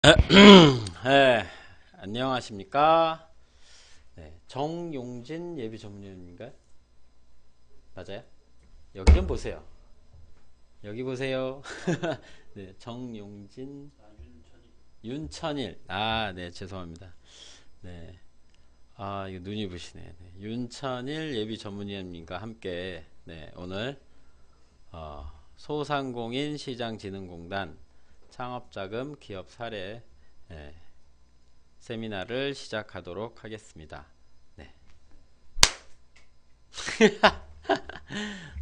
네, 안녕하십니까? 네, 정용진 예비 전문위원인가요? 맞아요? 여기 좀 보세요. 여기 보세요. 네, 정용진, 윤천일. 아, 네, 죄송합니다. 네, 아, 이거 눈이 부시네. 네, 윤천일 예비 전문위원님과 함께, 네, 오늘, 소상공인 시장진흥공단 창업자금 기업 사례, 네, 세미나를 시작하도록 하겠습니다. 네.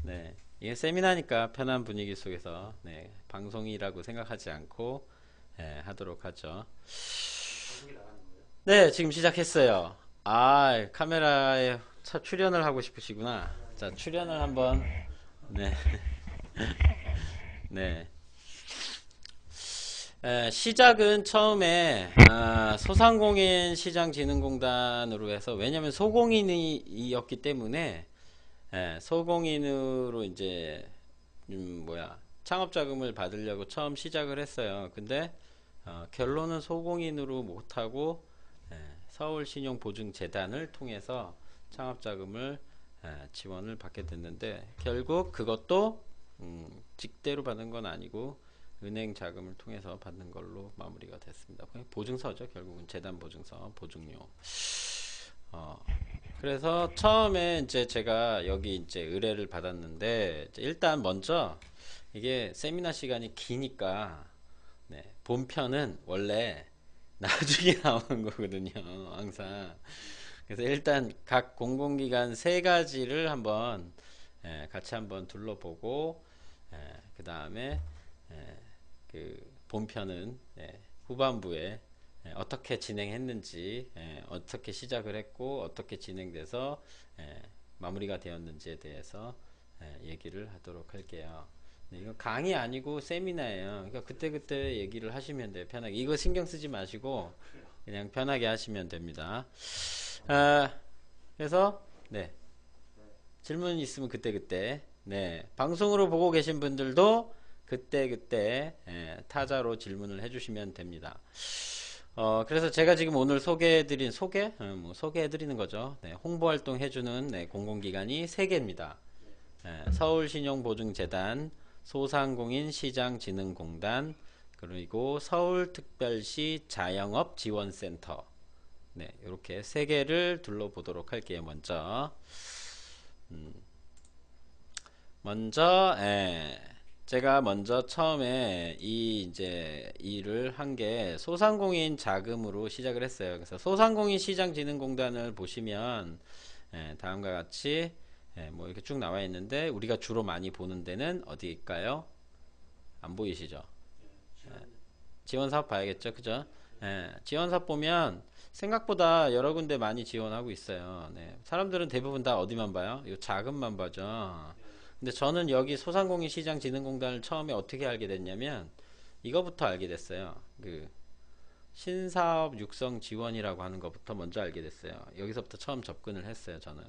네. 이게 세미나니까 편한 분위기 속에서 네, 방송이라고 생각하지 않고 하도록 하죠. 네, 지금 시작했어요. 아, 카메라에 출연을 하고 싶으시구나. 자, 출연을 한번. 네, 네. 시작은 처음에 소상공인 시장진흥공단으로 해서 왜냐하면 소공인이었기 때문에 소공인으로 이제 창업 자금을 받으려고 처음 시작을 했어요. 근데 결론은 소공인으로 못하고 서울신용보증재단을 통해서 창업 자금을 지원을 받게 됐는데 결국 그것도 직대로 받은 건 아니고 은행 자금을 통해서 받는 걸로 마무리가 됐습니다. 보증서죠. 결국은 재단 보증서, 보증료. 어, 그래서 처음에 이제 제가 여기 이제 의뢰를 받았는데 이제 일단 먼저 이게 세미나 시간이 기니까 네, 본편은 원래 나중에 나오는 거거든요. 항상. 그래서 일단 각 공공기관 세 가지를 한번 같이 한번 둘러보고 그 다음에 그 본편은 후반부에 어떻게 진행했는지, 어떻게 시작을 했고, 어떻게 진행돼서 마무리가 되었는지에 대해서 얘기를 하도록 할게요. 네, 이거 강의 아니고 세미나예요. 그러니까 그때그때 얘기를 하시면 돼요. 편하게. 이거 신경 쓰지 마시고 그냥 편하게 하시면 됩니다. 아, 그래서 네, 질문 있으면 그때그때 네, 방송으로 보고 계신 분들도 그때그때 타자로 질문을 해주시면 됩니다. 그래서 제가 지금 오늘 소개해드린 소개해드리는 거죠. 네, 홍보활동 해주는 공공기관이 3개입니다. 서울신용보증재단, 소상공인 시장진흥공단, 그리고 서울특별시 자영업지원센터. 네, 이렇게 3개를 둘러보도록 할게요. 먼저, 제가 먼저 처음에 이 이제 일을 한 게 소상공인 자금으로 시작을 했어요. 그래서 소상공인 시장진흥공단을 보시면 다음과 같이 뭐 이렇게 쭉 나와 있는데 우리가 주로 많이 보는 데는 어디일까요? 안 보이시죠? 지원사업 봐야겠죠, 그죠? 지원사업 보면 생각보다 여러 군데 많이 지원하고 있어요. 네, 사람들은 대부분 다 어디만 봐요? 이 자금만 봐죠. 근데 저는 여기 소상공인 시장진흥공단을 처음에 어떻게 알게 됐냐면 이거부터 알게 됐어요. 그 신사업 육성 지원이라고 하는 것부터 먼저 알게 됐어요. 여기서부터 처음 접근을 했어요, 저는.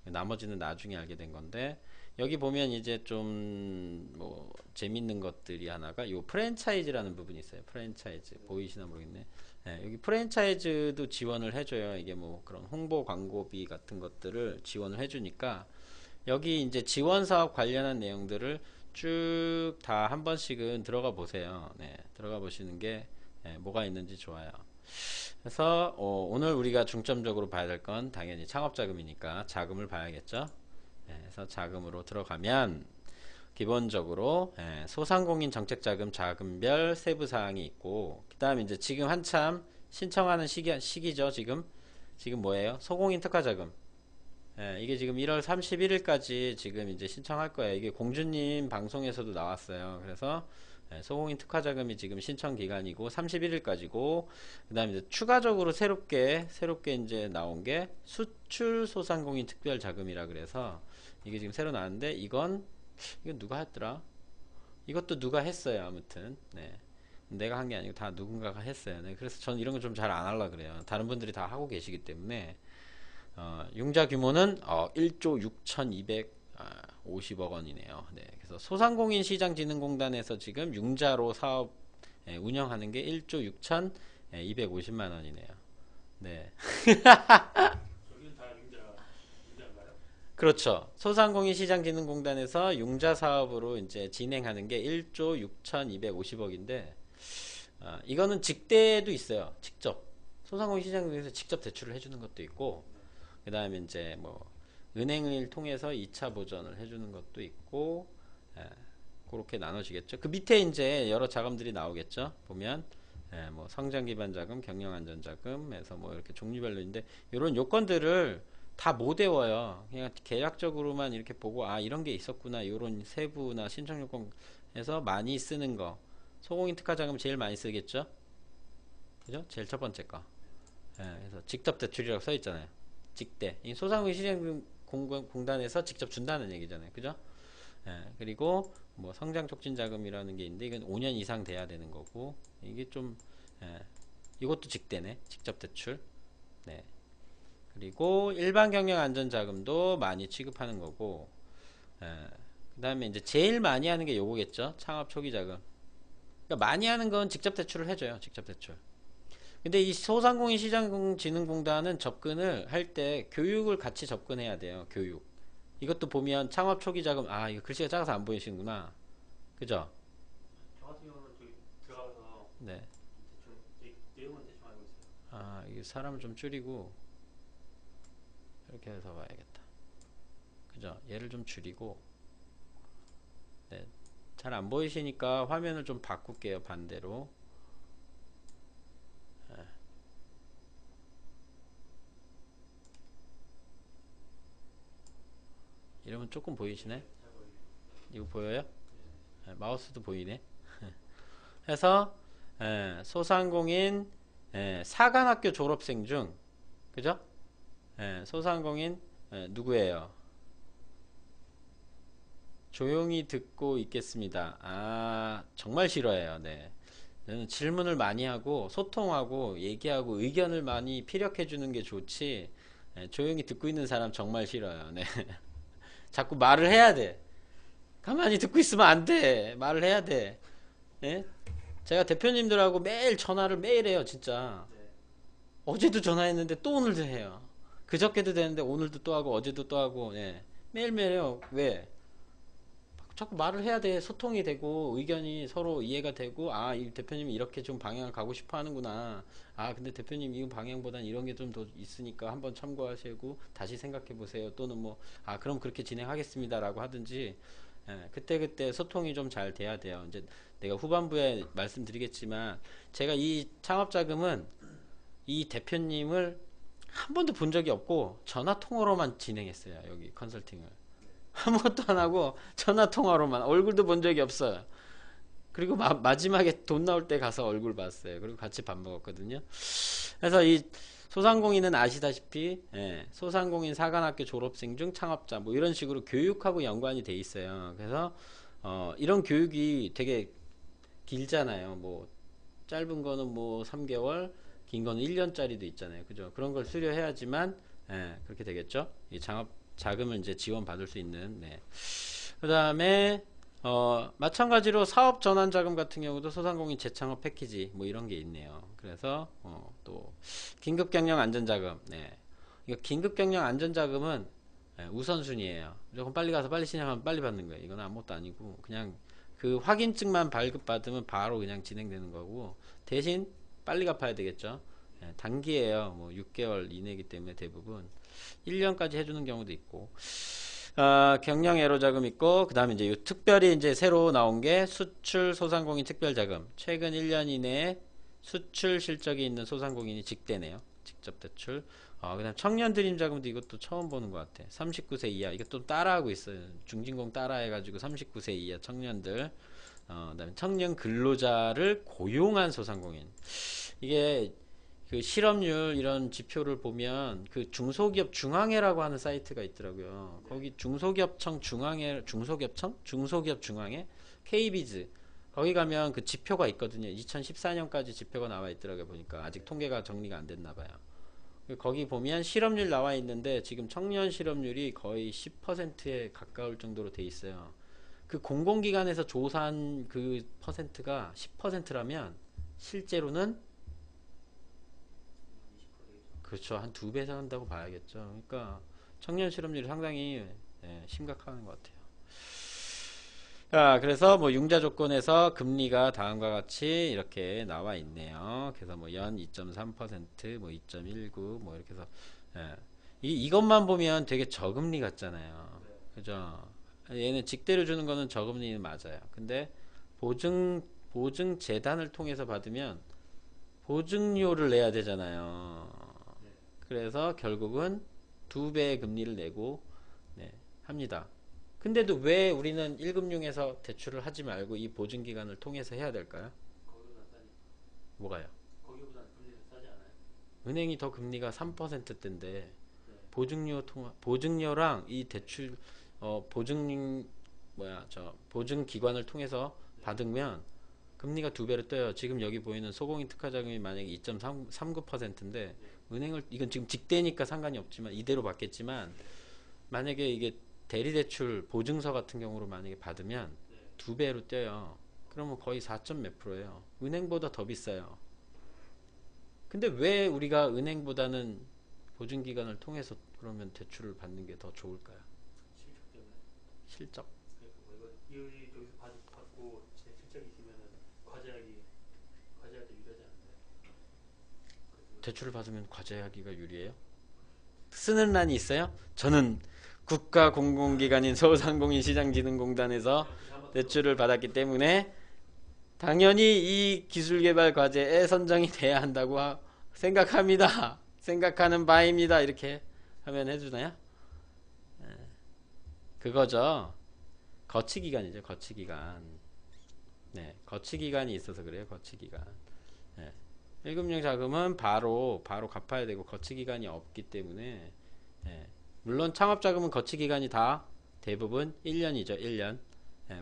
나머지는 나중에 알게 된 건데 여기 보면 이제 좀 뭐 재밌는 것들이 하나가 요 프랜차이즈라는 부분이 있어요. 프랜차이즈 보이시나 모르겠네. 여기 프랜차이즈도 지원을 해줘요. 이게 뭐 그런 홍보 광고비 같은 것들을 지원을 해주니까 여기 이제 지원 사업 관련한 내용들을 쭉 다 한 번씩은 들어가 보세요. 네, 들어가 보시는 게 뭐가 있는지 좋아요. 그래서 오늘 우리가 중점적으로 봐야 될 건 당연히 창업자금이니까 자금을 봐야겠죠. 그래서 자금으로 들어가면 기본적으로 소상공인 정책자금 자금별 세부사항이 있고 그 다음에 이제 지금 한참 신청하는 시기죠. 지금 뭐예요? 소공인 특화자금. 이게 지금 1월 31일까지 지금 이제 신청할 거예요. 이게 공주님 방송에서도 나왔어요. 그래서 소공인 특화자금이 지금 신청 기간이고 31일까지고 그다음에 이제 추가적으로 새롭게 이제 나온 게 수출 소상공인 특별자금이라 그래서 이게 지금 새로 나왔는데 이건 누가 했더라? 이것도 누가 했어요. 아무튼 네. 내가 한 게 아니고 다 누군가가 했어요. 네. 그래서 저는 이런 거 좀 잘 안 하려 그래요. 다른 분들이 다 하고 계시기 때문에 융자 규모는 1조 6,250억 원이네요. 네, 그래서 소상공인 시장진흥공단에서 지금 융자로 사업 운영하는 게 1조 6,250만 원이네요. 네. 저기는 다 융자인가요? 그렇죠. 소상공인시장진흥공단에서 융자 사업으로 이제 진행하는 게 1조 6,250억인데, 이거는 직대도 있어요. 직접. 소상공인시장에서 직접 대출을 해주는 것도 있고, 그 다음에 이제 뭐, 은행을 통해서 2차 보전을 해주는 것도 있고, 그렇게 나눠지겠죠. 그 밑에 이제 여러 자금들이 나오겠죠. 보면, 뭐, 성장 기반 자금, 경영 안전 자금에서 뭐, 이렇게 종류별로 있는데, 이런 요건들을 다 못 외워요. 그냥 계약적으로만 이렇게 보고, 아, 이런 게 있었구나. 이런 세부나 신청 요건에서 많이 쓰는 거. 소공인 특화 자금 제일 많이 쓰겠죠? 그죠? 제일 첫 번째 거. 그래서 직접 대출이라고 써 있잖아요. 직대. 이 소상공인 시장공단에서 직접 준다는 얘기잖아요. 그죠? 그리고 뭐 성장 촉진 자금이라는 게 있는데 이건 5년 이상 돼야 되는 거고 이게 좀 이것도 직대네. 직접 대출. 네. 그리고 일반 경영 안전 자금도 많이 취급하는 거고 그다음에 이제 제일 많이 하는 게 요거겠죠. 창업 초기 자금. 그러니까 많이 하는 건 직접 대출을 해줘요. 직접 대출. 근데 이 소상공인 시장진흥공단은 접근을 할 때 교육을 같이 접근해야 돼요. 교육. 이것도 보면 창업 초기 자금, 아, 이거 글씨가 작아서 안 보이시는구나. 그죠? 저 같은 경우는 저기 들어가서 네. 대충 내용은 대충 알고 있어요. 아, 이게 사람을 좀 줄이고, 이렇게 해서 봐야겠다. 그죠? 얘를 좀 줄이고, 네. 잘 안 보이시니까 화면을 좀 바꿀게요. 반대로. 이러면 조금 보이시네? 잘 보이네요. 이거 보여요? 네. 마우스도 보이네. 해서 소상공인 사관학교 졸업생 중 그죠? 소상공인 누구예요? 조용히 듣고 있겠습니다. 아 정말 싫어해요. 네. 저는 질문을 많이 하고 소통하고 얘기하고 의견을 많이 피력해 주는 게 좋지. 조용히 듣고 있는 사람 정말 싫어요. 네. 자꾸 말을 해야 돼. 가만히 듣고 있으면 안 돼. 말을 해야 돼. 예? 제가 대표님들하고 매일 전화를 매일 해요, 진짜. 네. 어제도 전화했는데 또 오늘도 해요. 그저께도 되는데 오늘도 또 하고 어제도 또 하고, 예. 매일매일 해요. 왜? 자꾸 말을 해야 돼. 소통이 되고 의견이 서로 이해가 되고 아, 이 대표님이 이렇게 좀 방향을 가고 싶어 하는구나. 아, 근데 대표님 이 방향보단 이런 게 좀 더 있으니까 한번 참고하시고 다시 생각해 보세요. 또는 뭐 아, 그럼 그렇게 진행하겠습니다라고 하든지 그때그때 소통이 좀 잘 돼야 돼요. 이제 내가 후반부에 말씀드리겠지만 제가 이 창업자금은 이 대표님을 한 번도 본 적이 없고 전화 통화로만 진행했어요. 여기 컨설팅을. 아무것도 안 하고 전화 통화로만 얼굴도 본 적이 없어요. 그리고 마지막에 돈 나올 때 가서 얼굴 봤어요. 그리고 같이 밥 먹었거든요. 그래서 이 소상공인은 아시다시피 소상공인 사관학교 졸업생 중 창업자 뭐 이런 식으로 교육하고 연관이 돼 있어요. 그래서 이런 교육이 되게 길잖아요. 뭐 짧은 거는 뭐 3개월, 긴 거는 1년짜리도 있잖아요. 그죠? 그런 걸 수료해야지만 그렇게 되겠죠. 이 창업 자금을 이제 지원받을 수 있는. 네. 그다음에 마찬가지로 사업 전환 자금 같은 경우도 소상공인 재창업 패키지 뭐 이런 게 있네요. 그래서 또 긴급 경영 안전 자금. 네. 이거 긴급 경영 안전 자금은 우선순위예요. 무조건 빨리 가서 빨리 신청하면 빨리 받는 거예요. 이건 아무것도 아니고 그냥 그 확인증만 발급받으면 바로 그냥 진행되는 거고 대신 빨리 갚아야 되겠죠. 단기예요. 뭐 6개월 이내이기 때문에 대부분 1년까지 해주는 경우도 있고 경영 애로 자금 있고 그 다음에 이제 특별히 이제 새로 나온 게 수출 소상공인 특별 자금 최근 1년 이내에 수출 실적이 있는 소상공인이 직대네요. 직접 대출. 그 다음 청년 드림 자금도 이것도 처음 보는 것 같아. 39세 이하 이것도 따라하고 있어요. 중진공 따라해가지고 39세 이하 청년들 그다음에 청년 근로자를 고용한 소상공인 이게 그 실업률 이런 지표를 보면 그 중소기업 중앙회라고 하는 사이트가 있더라고요. 거기 중소기업청 중앙회 중소기업 중앙회 KB즈 거기 가면 그 지표가 있거든요. 2014년까지 지표가 나와 있더라고요. 보니까 아직 통계가 정리가 안 됐나 봐요. 거기 보면 실업률 나와 있는데 지금 청년 실업률이 거의 10%에 가까울 정도로 돼 있어요. 그 공공기관에서 조사한 그 퍼센트가 10%라면 실제로는 20% 되겠죠. 그렇죠. 한 2배 산다고 봐야겠죠. 그러니까 청년 실업률이 상당히 심각한 것 같아요. 자, 그래서 뭐 융자 조건에서 금리가 다음과 같이 이렇게 나와 있네요. 그래서 뭐 연 2.3%, 뭐 2.19, 뭐 이렇게 해서 이것만 보면 되게 저금리 같잖아요. 네. 그죠? 얘는 직대로 주는 거는 저금리는 맞아요. 근데 보증 재단을 통해서 받으면 보증료를 내야 되잖아요. 네. 그래서 결국은 2배의 금리를 내고 합니다. 근데도 왜 우리는 1금융에서 대출을 하지 말고 이 보증기관을 통해서 해야 될까요? 거기보다 싸니까. 뭐가요? 거기보다 금리가 싸지 않아요? 은행이 더 금리가 3%대인데 네. 보증료랑 이 대출 보증기관을 통해서 받으면 금리가 2배로 떠요. 지금 여기 보이는 소공인 특화자금이 만약에 2.39%인데 은행을 이건 지금 직대니까 상관이 없지만 이대로 받겠지만 만약에 이게 대리대출 보증서 같은 경우로 만약에 받으면 네. 2배로 뛰어요. 그러면 거의 4점 몇 프로예요. 은행보다 더 비싸요. 근데 왜 우리가 은행보다는 보증기관을 통해서 그러면 대출을 받는 게 더 좋을까요? 실적 때문에. 실적. 그러니까 뭐 이거 여기서 받고 제 실적이 있으면은 과제할 때 유리하지 않나요? 그래서 대출을 받으면 과제하기가 유리해요? 쓰는 란이 있어요? 저는 국가공공기관인 서울상공인시장진흥공단에서 한번 대출을 받았기 때문에 당연히 이 기술개발 과제에 선정이 돼야 한다고 생각합니다. 생각하는 바입니다. 이렇게 하면 해주나요? 그거죠. 거치기간이죠. 거치기간. 네, 거치기간이 있어서 그래요. 거치기간. 네. 1금융 자금은 바로 갚아야 되고 거치기간이 없기 때문에 물론 창업자금은 거치기간이 다 대부분 1년이죠. 1년.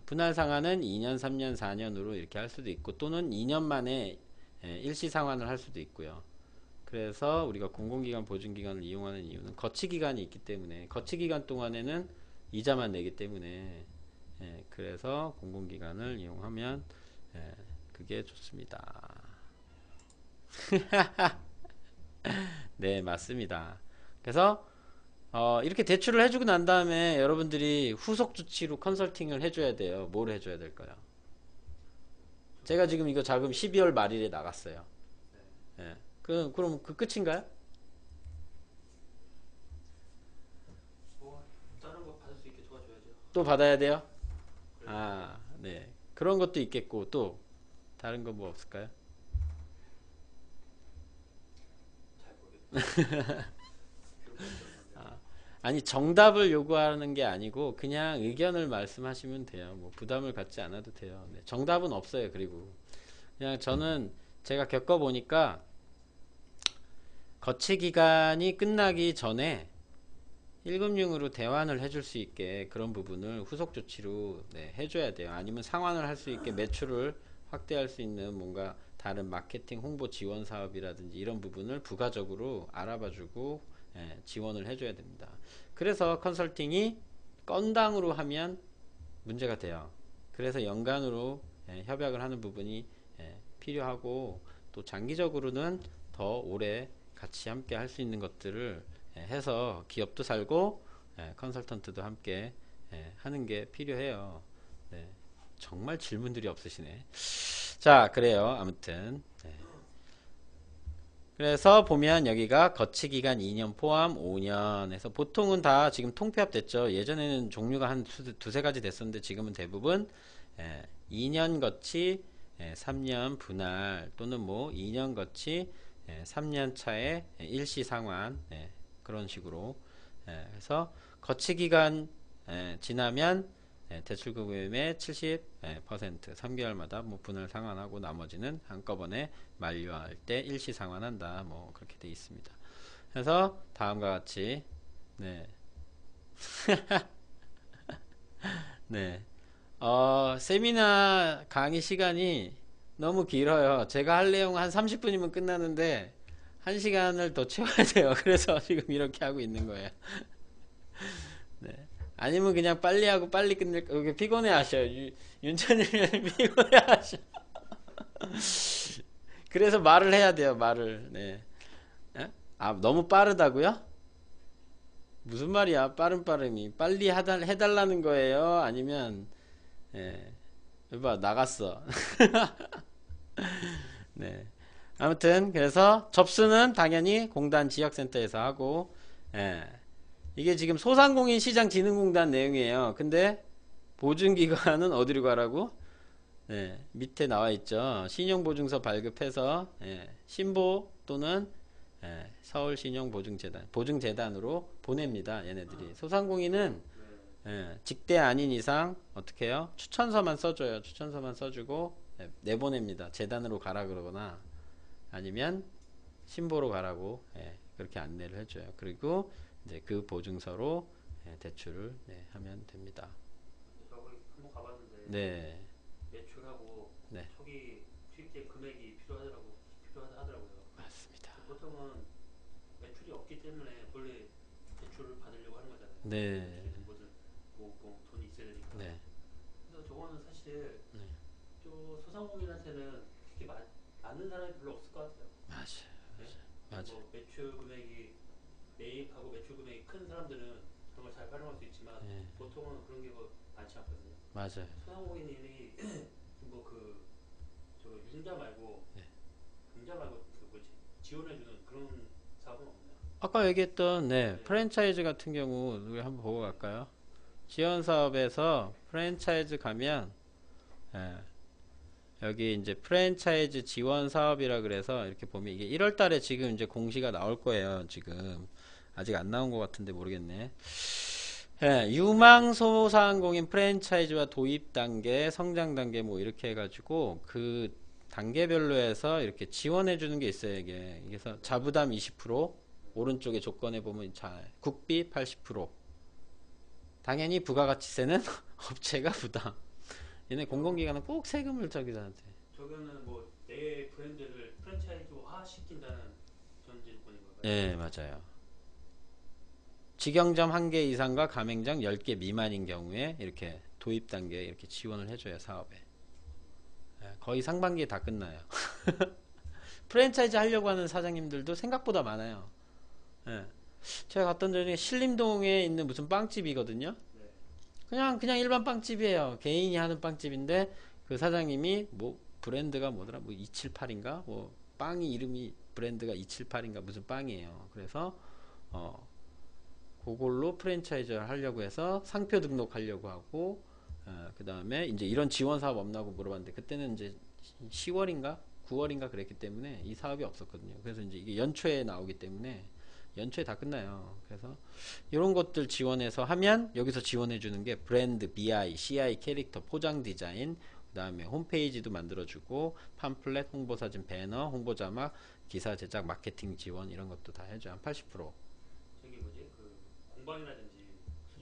분할 상환은 2년, 3년, 4년으로 이렇게 할 수도 있고 또는 2년 만에 일시 상환을 할 수도 있고요. 그래서 우리가 공공기관 보증기관을 이용하는 이유는 거치기간이 있기 때문에 거치기간 동안에는 이자만 내기 때문에 그래서 공공기관을 이용하면 그게 좋습니다. 네, 맞습니다. 그래서 이렇게 대출을 해주고 난 다음에 여러분들이 후속 조치로 컨설팅을 해줘야 돼요. 뭘 해줘야 될까요? 제가 지금 이거 자금 12월 말일에 나갔어요. 그럼 그 끝인가요? 뭐 다른 거 받을 수 있게 도와줘야죠. 또 받아야 돼요? 아, 네. 그런 것도 있겠고 또 다른 거 뭐 없을까요? 잘 모르겠어요. 아니 정답을 요구하는 게 아니고 그냥 의견을 말씀하시면 돼요. 뭐 부담을 갖지 않아도 돼요. 네, 정답은 없어요. 그리고 그냥 저는 제가 겪어보니까 거치 기간이 끝나기 전에 1금융으로 대환을 해줄 수 있게 그런 부분을 후속 조치로 해줘야 돼요. 아니면 상환을 할 수 있게 매출을 확대할 수 있는 뭔가 다른 마케팅 홍보 지원 사업이라든지 이런 부분을 부가적으로 알아봐주고 지원을 해줘야 됩니다. 그래서 컨설팅이 건당으로 하면 문제가 돼요. 그래서 연간으로 협약을 하는 부분이 필요하고 또 장기적으로는 더 오래 같이 함께 할 수 있는 것들을 해서 기업도 살고 컨설턴트도 함께 하는 게 필요해요. 네, 정말 질문들이 없으시네. 자, 그래요. 아무튼 그래서 보면 여기가 거치기간 2년 포함 5년에서 보통은 다 지금 통폐합 됐죠. 예전에는 종류가 한 두세 가지 됐었는데 지금은 대부분 2년 거치 3년 분할 또는 뭐 2년 거치 3년 차에 일시 상환 그런 식으로 그래서 거치기간 지나면 대출금액의 70% 3개월마다 뭐 분할 상환하고 나머지는 한꺼번에 만료할 때 일시 상환한다. 뭐 그렇게 돼 있습니다. 그래서 다음과 같이 네. 네. 세미나 강의 시간이 너무 길어요. 제가 할 내용 한 30분이면 끝나는데 1시간을 더 채워야 돼요. 그래서 지금 이렇게 하고 있는 거예요. 네. 아니면 그냥 빨리 하고 빨리 끝낼 거. 이게 피곤해 하셔. 윤천일 피곤해 하셔. 그래서 말을 해야 돼요, 말을. 네. 에? 아, 너무 빠르다고요? 무슨 말이야, 빠름이. 빨리 해달라는 거예요? 아니면, 예. 봐, 나갔어. 네. 아무튼, 그래서 접수는 당연히 공단 지역센터에서 하고, 예. 이게 지금 소상공인 시장진흥공단 내용이에요. 근데, 보증기관은 어디로 가라고? 네, 밑에 나와 있죠. 신용보증서 발급해서 신보 또는 서울신용보증재단 보증재단으로 보냅니다. 얘네들이 소상공인은 직대 아닌 이상 어떻게 해요? 추천서만 써줘요. 추천서만 써주고 내보냅니다. 재단으로 가라 그러거나 아니면 신보로 가라고 그렇게 안내를 해줘요. 그리고 이제 그 보증서로 대출을 하면 됩니다. 저 거기 한번 가봤는데 네. 매출하고 네. 초기 수익된 금액이 필요하다 하더라고요. 맞습니다. 보통은 매출이 없기 때문에 원래 대출을 받으려고 하는 거잖아요. 네. 뭐 돈이 있어야 되니까. 네. 그래서 저거는 사실 네. 저 소상공인한테는 그렇게 맞는 사람이 별로 없을 것 같아요. 맞아요. 네? 맞아요. 뭐 매출 금액이 매입하고 매출 금액이 큰 사람들은 그런 걸 잘 활용할 수 있지만 네. 보통은 그런 게 뭐 많지 않거든요. 맞아요. 소상공인이 뭐 저 융자 말고 그 뭐지 지원해주는 그런 사업은 없나요? 아까 얘기했던 프랜차이즈 같은 경우 우리 한번 보고 갈까요? 지원 사업에서 프랜차이즈 가면 여기 이제 프랜차이즈 지원 사업이라 그래서 이렇게 보면 이게 1월 달에 지금 이제 공시가 나올 거예요. 지금 아직 안 나온 것 같은데 모르겠네. 유망소상공인 프랜차이즈와 도입 단계, 성장 단계 뭐 이렇게 해가지고 그 단계별로 해서 이렇게 지원해 주는 게 있어요. 이게 그래서 자부담 20%, 오른쪽에 조건에 보면 국비 80%. 당연히 부가가치세는 업체가 부담. 얘네 공공기관은 꼭 세금을 저기한테. 저거는 뭐 내 브랜드를 프랜차이즈화 시킨다는 전제 조건인 건가요? 네, 맞아요. 직영점 1개 이상과 가맹점 10개 미만인 경우에 이렇게 도입 단계에 이렇게 지원을 해줘요, 사업에. 거의 상반기에 다 끝나요. 프랜차이즈 하려고 하는 사장님들도 생각보다 많아요. 제가 갔던 데는 신림동에 있는 무슨 빵집이거든요. 네. 그냥 일반 빵집이에요. 개인이 하는 빵집인데 그 사장님이 뭐 브랜드가 뭐더라? 뭐 278인가? 뭐 빵이 이름이 브랜드가 278인가 무슨 빵이에요. 그래서 그걸로 프랜차이즈를 하려고 해서 상표 등록하려고 하고 그 다음에 이제 이런 지원 사업 없나고 물어봤는데 그때는 이제 10월인가 9월인가 그랬기 때문에 이 사업이 없었거든요. 그래서 이제 이게 연초에 나오기 때문에 연초에 다 끝나요. 그래서 이런 것들 지원해서 하면 여기서 지원해 주는 게 브랜드, BI, CI 캐릭터, 포장 디자인, 그 다음에 홈페이지도 만들어주고 팜플렛, 홍보사진, 배너, 홍보자막, 기사 제작, 마케팅 지원 이런 것도 다 해줘요. 한 80%. 저기 뭐지 그 공방이라든지 수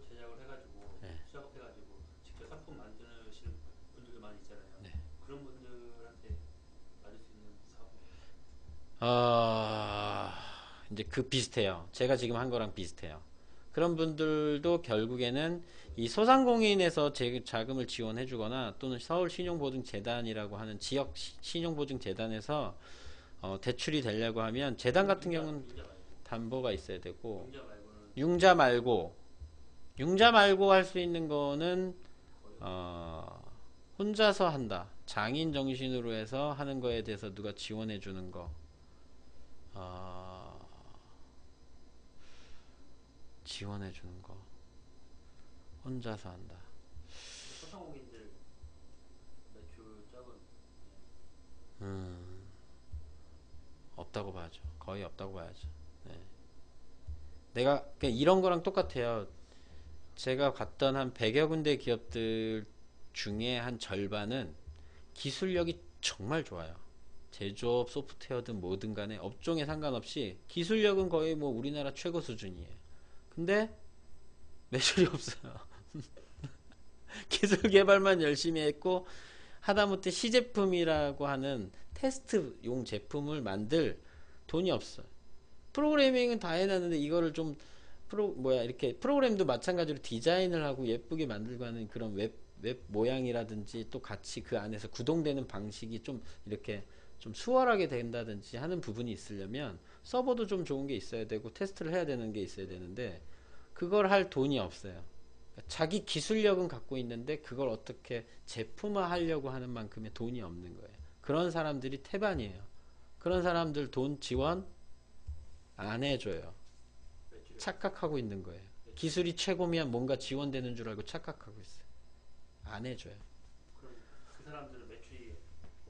제작을 해가지고 수작업 해가지고 직접 상품 만드시는 분들도 많이 있잖아요. 그런 분들한테 받을 수 있는 사업. 이제 그 비슷해요. 제가 지금 한 거랑 비슷해요. 그런 분들도 결국에는 이 소상공인에서 자금을 지원해 주거나 또는 서울신용보증재단이라고 하는 지역 신용보증재단에서 대출이 되려고 하면 재단 같은 경우는 담보가 있어야 되고 융자 말고 할 수 있는 거는 혼자서 한다. 장인 정신으로 해서 하는 거에 대해서 누가 지원해 주는 거. 지원해 주는 거. 혼자서 한다. 소상공인들 매출 짝은 없다고 봐야죠. 거의 없다고 봐야죠. 내가 그냥 이런 거랑 똑같아요. 제가 갔던 한 100여 군데 기업들 중에 한 절반은 기술력이 정말 좋아요. 제조업, 소프트웨어든 뭐든 간에 업종에 상관없이 기술력은 거의 뭐 우리나라 최고 수준이에요. 근데 매출이 없어요. 기술 개발만 열심히 했고 하다못해 시제품이라고 하는 테스트용 제품을 만들 돈이 없어요. 프로그래밍은 다 해놨는데 이거를 좀 이렇게 프로그램도 마찬가지로 디자인을 하고 예쁘게 만들고 하는 그런 웹 모양이라든지 또 같이 그 안에서 구동되는 방식이 좀 이렇게 좀 수월하게 된다든지 하는 부분이 있으려면 서버도 좀 좋은 게 있어야 되고 테스트를 해야 되는 게 있어야 되는데 그걸 할 돈이 없어요. 자기 기술력은 갖고 있는데 그걸 어떻게 제품화 하려고 하는 만큼의 돈이 없는 거예요. 그런 사람들이 태반이에요. 그런 사람들 돈 지원 안 해줘요. 착각하고 있는 거예요. 기술이 최고면 뭔가 지원되는 줄 알고 착각하고 있어요. 안 해줘요. 그럼 그 사람들은 매출이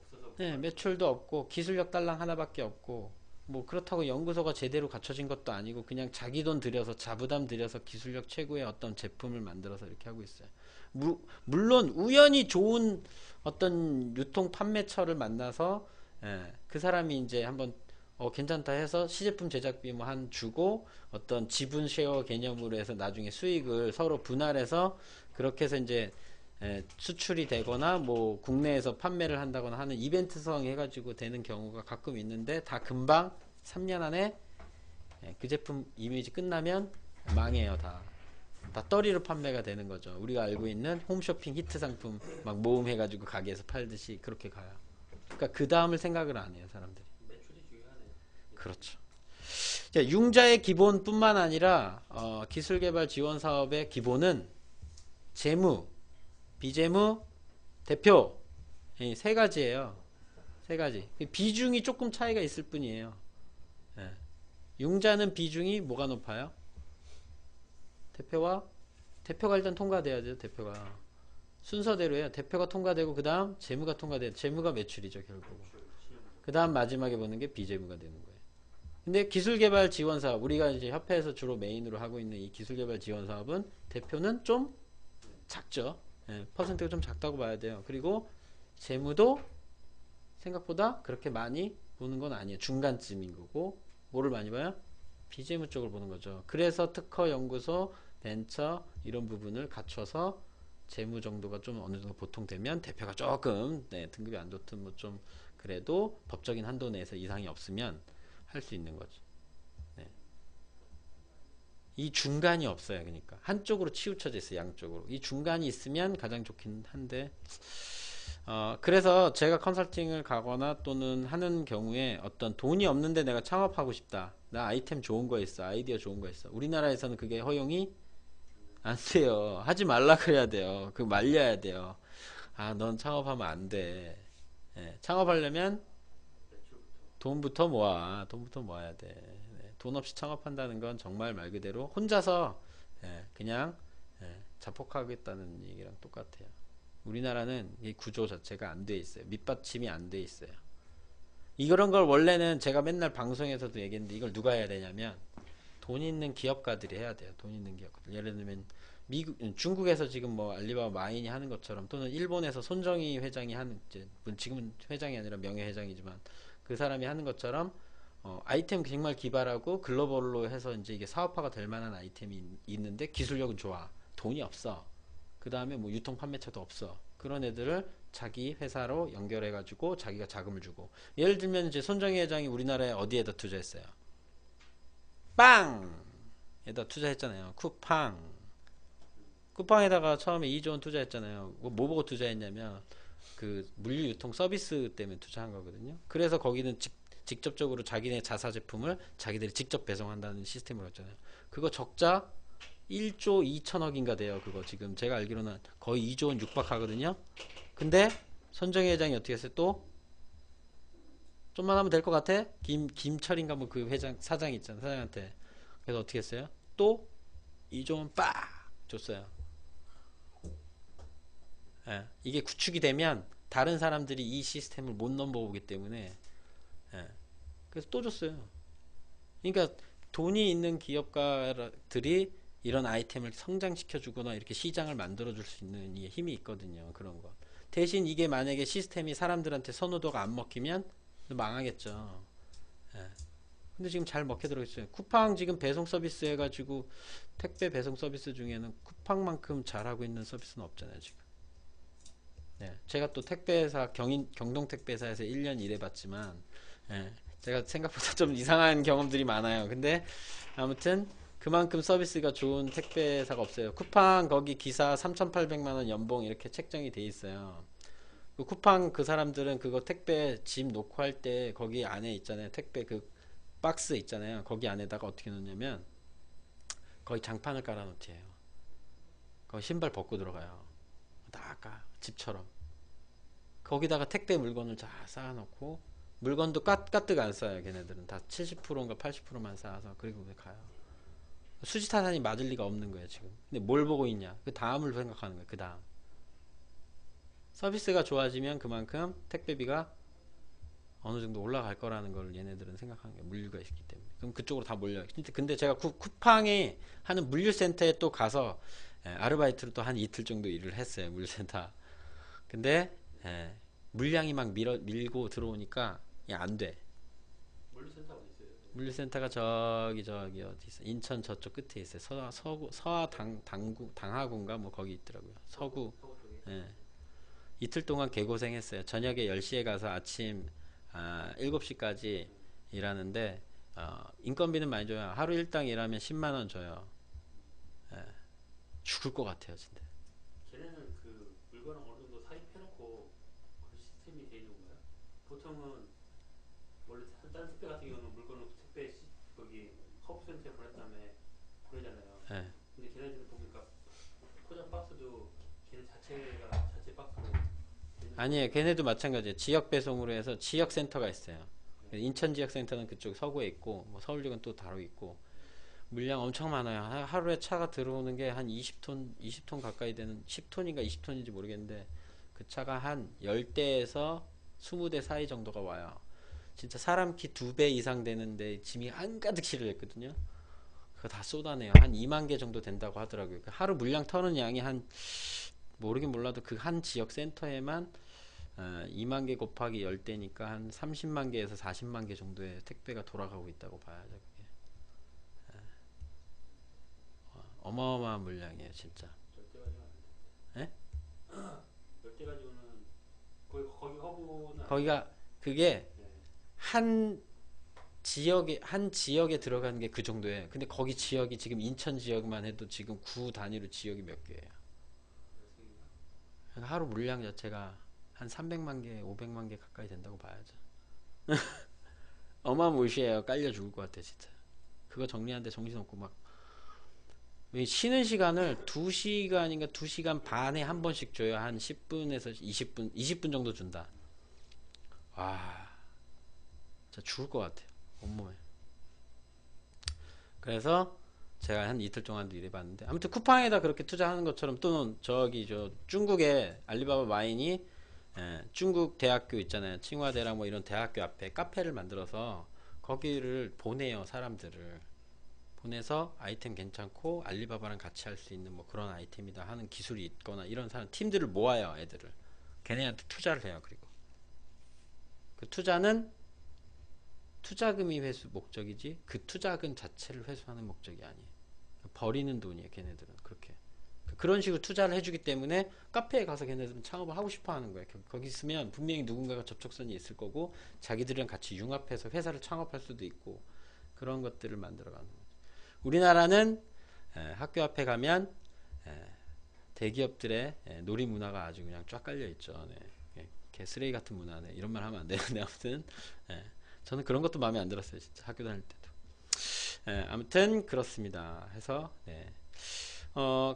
없어서 네, 매출도 없고 기술력 딸랑 하나밖에 없고 뭐 그렇다고 연구소가 제대로 갖춰진 것도 아니고 그냥 자기 돈 들여서 자부담 들여서 기술력 최고의 어떤 제품을 만들어서 이렇게 하고 있어요. 물론 우연히 좋은 어떤 유통 판매처를 만나서 그 사람이 이제 한번 괜찮다 해서 시제품 제작비 뭐 한 주고 어떤 지분 쉐어 개념으로 해서 나중에 수익을 서로 분할해서 그렇게 해서 이제 수출이 되거나 뭐 국내에서 판매를 한다거나 하는 이벤트성 해가지고 되는 경우가 가끔 있는데 다 금방 3년 안에 그 제품 이미지 끝나면 망해요. 다 떨이로 판매가 되는 거죠. 우리가 알고 있는 홈쇼핑 히트 상품 막 모음해가지고 가게에서 팔듯이 그렇게 가요. 그러니까 그 다음을 생각을 안 해요, 사람들이. 매출이 중요하네요. 그렇죠. 자, 융자의 기본뿐만 아니라 기술개발 지원 사업의 기본은 재무, 비재무, 대표 이 세 가지예요. 세 가지. 비중이 조금 차이가 있을 뿐이에요. 융자는 비중이 뭐가 높아요? 대표가 일단 통과돼야죠. 대표가 순서대로예요. 대표가 통과되고 그 다음 재무가 통과돼요. 재무가 매출이죠, 결국. 그 다음 마지막에 보는 게 비재무가 되는 거예요. 근데 기술개발 지원 사업, 우리가 이제 협회에서 주로 메인으로 하고 있는 이 기술개발 지원 사업은 대표는 좀 작죠. 퍼센트가 좀 작다고 봐야 돼요. 그리고 재무도 생각보다 그렇게 많이 보는 건 아니에요. 중간쯤인 거고, 뭐를 많이 봐요? 비재무 쪽을 보는 거죠. 그래서 특허 연구소, 벤처 이런 부분을 갖춰서 재무 정도가 좀 어느 정도 보통 되면 대표가 조금 등급이 안 좋든 뭐 좀 그래도 법적인 한도 내에서 이상이 없으면 할 수 있는 거죠. 이 중간이 없어요. 그러니까 한쪽으로 치우쳐져 있어요. 양쪽으로. 이 중간이 있으면 가장 좋긴 한데 그래서 제가 컨설팅을 가거나 또는 하는 경우에 어떤 돈이 없는데 내가 창업하고 싶다. 나 아이템 좋은 거 있어. 아이디어 좋은 거 있어. 우리나라에서는 그게 허용이 안 돼요. 하지 말라 그래야 돼요. 그 말려야 돼요. 넌 창업하면 안 돼. 창업하려면 돈부터 모아야 돼. 돈 없이 창업한다는 건 정말 말 그대로 혼자서 그냥 자폭하겠다는 얘기랑 똑같아요. 우리나라는 이 구조 자체가 안 돼 있어요. 밑받침이 안 돼 있어요. 이런 걸 원래는 제가 맨날 방송에서도 얘기했는데 이걸 누가 해야 되냐면 돈 있는 기업가들이 해야 돼요. 돈 있는 기업가들. 예를 들면 중국에서 지금 뭐 알리바바 마인이 하는 것처럼 또는 일본에서 손정희 회장이 하는 지금은 회장이 아니라 명예회장이지만 그 사람이 하는 것처럼 아이템 정말 기발하고 글로벌로 해서 이제 이게 사업화가 될 만한 아이템이 있는데 기술력은 좋아. 돈이 없어. 그 다음에 뭐 유통 판매처도 없어. 그런 애들을 자기 회사로 연결해가지고 자기가 자금을 주고. 예를 들면 이제 손정희 회장이 우리나라에 어디에다 투자했어요? 빵에다 투자했잖아요. 쿠팡에다가 처음에 2조 원 투자했잖아요. 뭐 보고 투자했냐면 그 물류 유통 서비스 때문에 투자한 거거든요. 그래서 거기는 직접적으로 자기네 자사 제품을 자기들이 직접 배송한다는 시스템을 했잖아요. 그거 적자 1조 2천억인가 돼요. 그거 지금 제가 알기로는 거의 2조 원 육박하거든요. 근데 손정희 회장이 어떻게 했어요? 또 좀만 하면 될 것 같아? 김철인가 뭐 그 회장 사장 있잖아. 사장한테. 그래서 어떻게 했어요? 또 2조 원 빡 줬어요. 이게 구축이 되면 다른 사람들이 이 시스템을 못 넘어오기 때문에 그래서 또 줬어요. 그러니까 돈이 있는 기업가들이 이런 아이템을 성장시켜 주거나 이렇게 시장을 만들어 줄 수 있는 힘이 있거든요. 그런 거. 대신 이게 만약에 시스템이 사람들한테 선호도가 안 먹히면 망하겠죠. 근데 지금 잘 먹혀 들어있어요. 쿠팡 지금 배송 서비스 해가지고 택배 배송 서비스 중에는 쿠팡만큼 잘하고 있는 서비스는 없잖아요. 지금. 제가 또 택배회사 경동택배사에서 1년 일해봤지만 제가 생각보다 좀 이상한 경험들이 많아요. 근데 아무튼 그만큼 서비스가 좋은 택배사가 없어요. 쿠팡 거기 기사 3,800만 원 연봉 이렇게 책정이 돼 있어요. 그 쿠팡 그 사람들은 그거 택배 짐 놓고 할 때 거기 안에 있잖아요. 택배 그 박스 있잖아요. 거기 안에다가 어떻게 놓냐면 거의 장판을 깔아 놓지요. 거기 신발 벗고 들어가요. 다 아까 집처럼. 거기다가 택배 물건을 다 쌓아놓고 물건도 가득 안 쌓아요. 걔네들은 다 70%인가 80%만 쌓아서 그리고 가요. 수지타산이 맞을 리가 없는 거예요 지금. 근데 뭘 보고 있냐? 그 다음을 생각하는 거예요. 그 다음. 서비스가 좋아지면 그만큼 택배비가 어느 정도 올라갈 거라는 걸 얘네들은 생각하는 거예요. 물류가 있기 때문에. 그럼 그쪽으로 다 몰려요. 근데 제가 쿠팡에 하는 물류센터에 또 가서 아르바이트로 또 한 이틀 정도 일을 했어요. 물류센터. 근데 물량이 막 밀고 들어오니까 안 돼. 물류센터 어디 있어요? 물류센터가 저기 어디 있어? 인천 저쪽 끝에 있어요. 서하 당하군가 뭐 거기 있더라고요. 서구. 서구 쪽에. 예. 이틀 동안 개고생했어요. 저녁에 10시에 가서 아침 7시까지 일하는데 인건비는 많이 줘요. 하루 일당 일하면 10만 원 줘요. 예. 죽을 것 같아요, 진짜. 걔네는 그 물건을 어느 정도 사입해놓고 그 시스템이 돼 있는 건가요? 보통은 원래 다른 택배 같은 경우는 물건을 거기 허브센터에 보낸 다음에 보내잖아요. 예. 근데 걔네들은 보니까 포장 박스도 걔네 자체 박스로 아니에요. 걔네도 마찬가지예요. 지역 배송으로 해서 지역 센터가 있어요. 인천 지역 센터는 그쪽 서구에 있고 뭐 서울 지역은 또 다루 있고 물량 엄청 많아요. 하루에 차가 들어오는 게 한 20톤 가까이 되는 10톤인가 20톤인지 모르겠는데 그 차가 한 10대에서 20대 사이 정도가 와요. 진짜 사람 키 2배 이상 되는데 짐이 한가득 실려있거든요. 그거 다 쏟아내요. 한 2만 개 정도 된다고 하더라고요. 하루 물량 터는 양이 한 모르긴 몰라도 그 한 지역 센터에만 2만 개 곱하기 10대니까 한 30만 개에서 40만 개 정도의 택배가 돌아가고 있다고 봐야죠. 그게. 어마어마한 물량이에요, 진짜. 10대 가지고는 예? 10대 가지고는 거기 허브는 거기가 그게 네. 한 지역에 들어가는 게 그 정도예요. 근데 거기 지역이 지금 인천 지역만 해도 지금 구 단위로 지역이 몇 개예요. 그러니까 하루 물량 자체가 한 300만 개, 500만 개 가까이 된다고 봐야죠. 어마무시해요. 깔려 죽을 것 같아, 진짜. 그거 정리하는데 정신없고 막 쉬는 시간을 2시간인가 2시간 반에 한 번씩 줘요. 한 10분에서 20분 정도 준다. 와, 진짜 죽을 것 같아요. 온몸에. 그래서 제가 한 이틀 동안도 일해봤는데 아무튼 쿠팡에다 그렇게 투자하는 것처럼 또는 저기 중국의 알리바바 마인이 중국 대학교 있잖아요. 칭화대랑 뭐 이런 대학교 앞에 카페를 만들어서 거기를 보내요. 사람들을 보내서 아이템 괜찮고 알리바바랑 같이 할 수 있는 뭐 그런 아이템이다 하는 기술이 있거나 이런 사람 팀들을 모아요. 애들을 걔네한테 투자를 해요. 그리고 그 투자는 투자금이 회수 목적이지 그 투자금 자체를 회수하는 목적이 아니에요. 버리는 돈이에요. 걔네들은 그렇게 그런 식으로 투자를 해주기 때문에 카페에 가서 걔네들은 창업을 하고 싶어 하는 거예요. 거기 있으면 분명히 누군가가 접촉선이 있을 거고 자기들이랑 같이 융합해서 회사를 창업할 수도 있고 그런 것들을 만들어가는 거죠. 우리나라는 학교 앞에 가면 대기업들의 놀이 문화가 아주 그냥 쫙 깔려 있죠. 네. 개 쓰레기 같은 문화네. 이런 말 하면 안 되는데 아무튼 저는 그런 것도 마음에 안 들었어요. 진짜 학교 다닐 때도. 아무튼 그렇습니다. 해서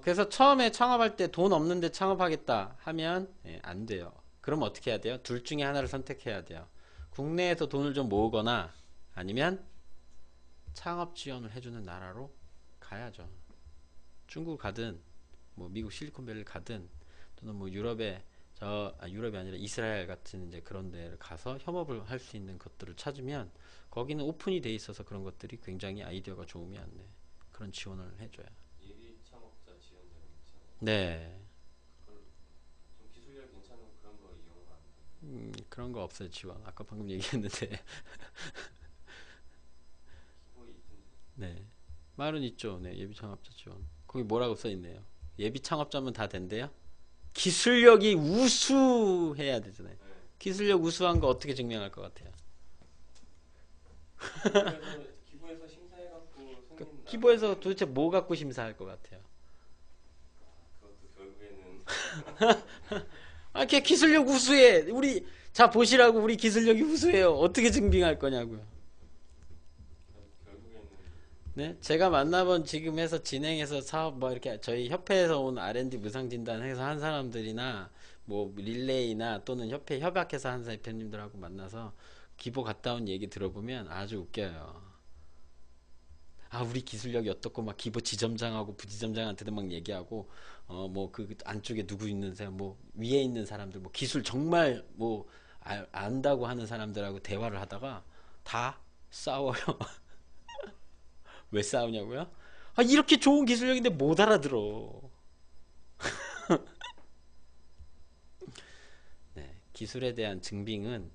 그래서 처음에 창업할 때 돈 없는데 창업하겠다 하면 안 돼요. 그럼 어떻게 해야 돼요? 둘 중에 하나를 선택해야 돼요. 국내에서 돈을 좀 모으거나 아니면 창업 지원을 해주는 나라로 가야죠. 중국 가든 뭐 미국 실리콘밸리 가든 또는 뭐 유럽이 아니라 이스라엘 같은 이제 그런 데를 가서 협업을 할 수 있는 것들을 찾으면 거기는 오픈이 돼 있어서 그런 것들이 굉장히 아이디어가 좋으면 그런 지원을 해줘요. 예비 창업자 지원 자금 있잖아요. 네. 좀 기술력 괜찮은 그런 거 이용하면 안 돼요? 그런 거 없어요. 지원. 아까 방금 얘기했는데. 기부에 있던데. 네. 말은 있죠. 네. 예비 창업자 지원. 거기 뭐라고 써 있네요. 예비 창업자면 다 된대요. 기술력이 우수해야 되잖아요. 네. 기술력 우수한 거 어떻게 증명할 것 같아요? 기부해서 심사해갖고 승인 기보에서 도대체 뭐 갖고 심사할 것 같아요? 그것도 결국에는 아, 걔 기술력 우수해. 우리 자 보시라고 우리 기술력이 우수해요. 어떻게 증빙할 거냐고요. 결국에는 네, 제가 만나본 지금 해서 진행해서 사업 뭐 이렇게 저희 협회에서 온 R&D 무상 진단해서 한 사람들이나 뭐 릴레이나 또는 협회 협약해서 한 대표님들하고 만나서 기보 갔다 온 얘기 들어보면 아주 웃겨요. 아, 우리 기술력이 어떻고 막 기보 지점장하고 부지점장한테도 막 얘기하고 뭐 그 안쪽에 누구 있는 사람 뭐 위에 있는 사람들 뭐 기술 정말 뭐 안다고 하는 사람들하고 대화를 하다가 다 싸워요. 왜 싸우냐고요? 아, 이렇게 좋은 기술력인데 못 알아들어. 네, 기술에 대한 증빙은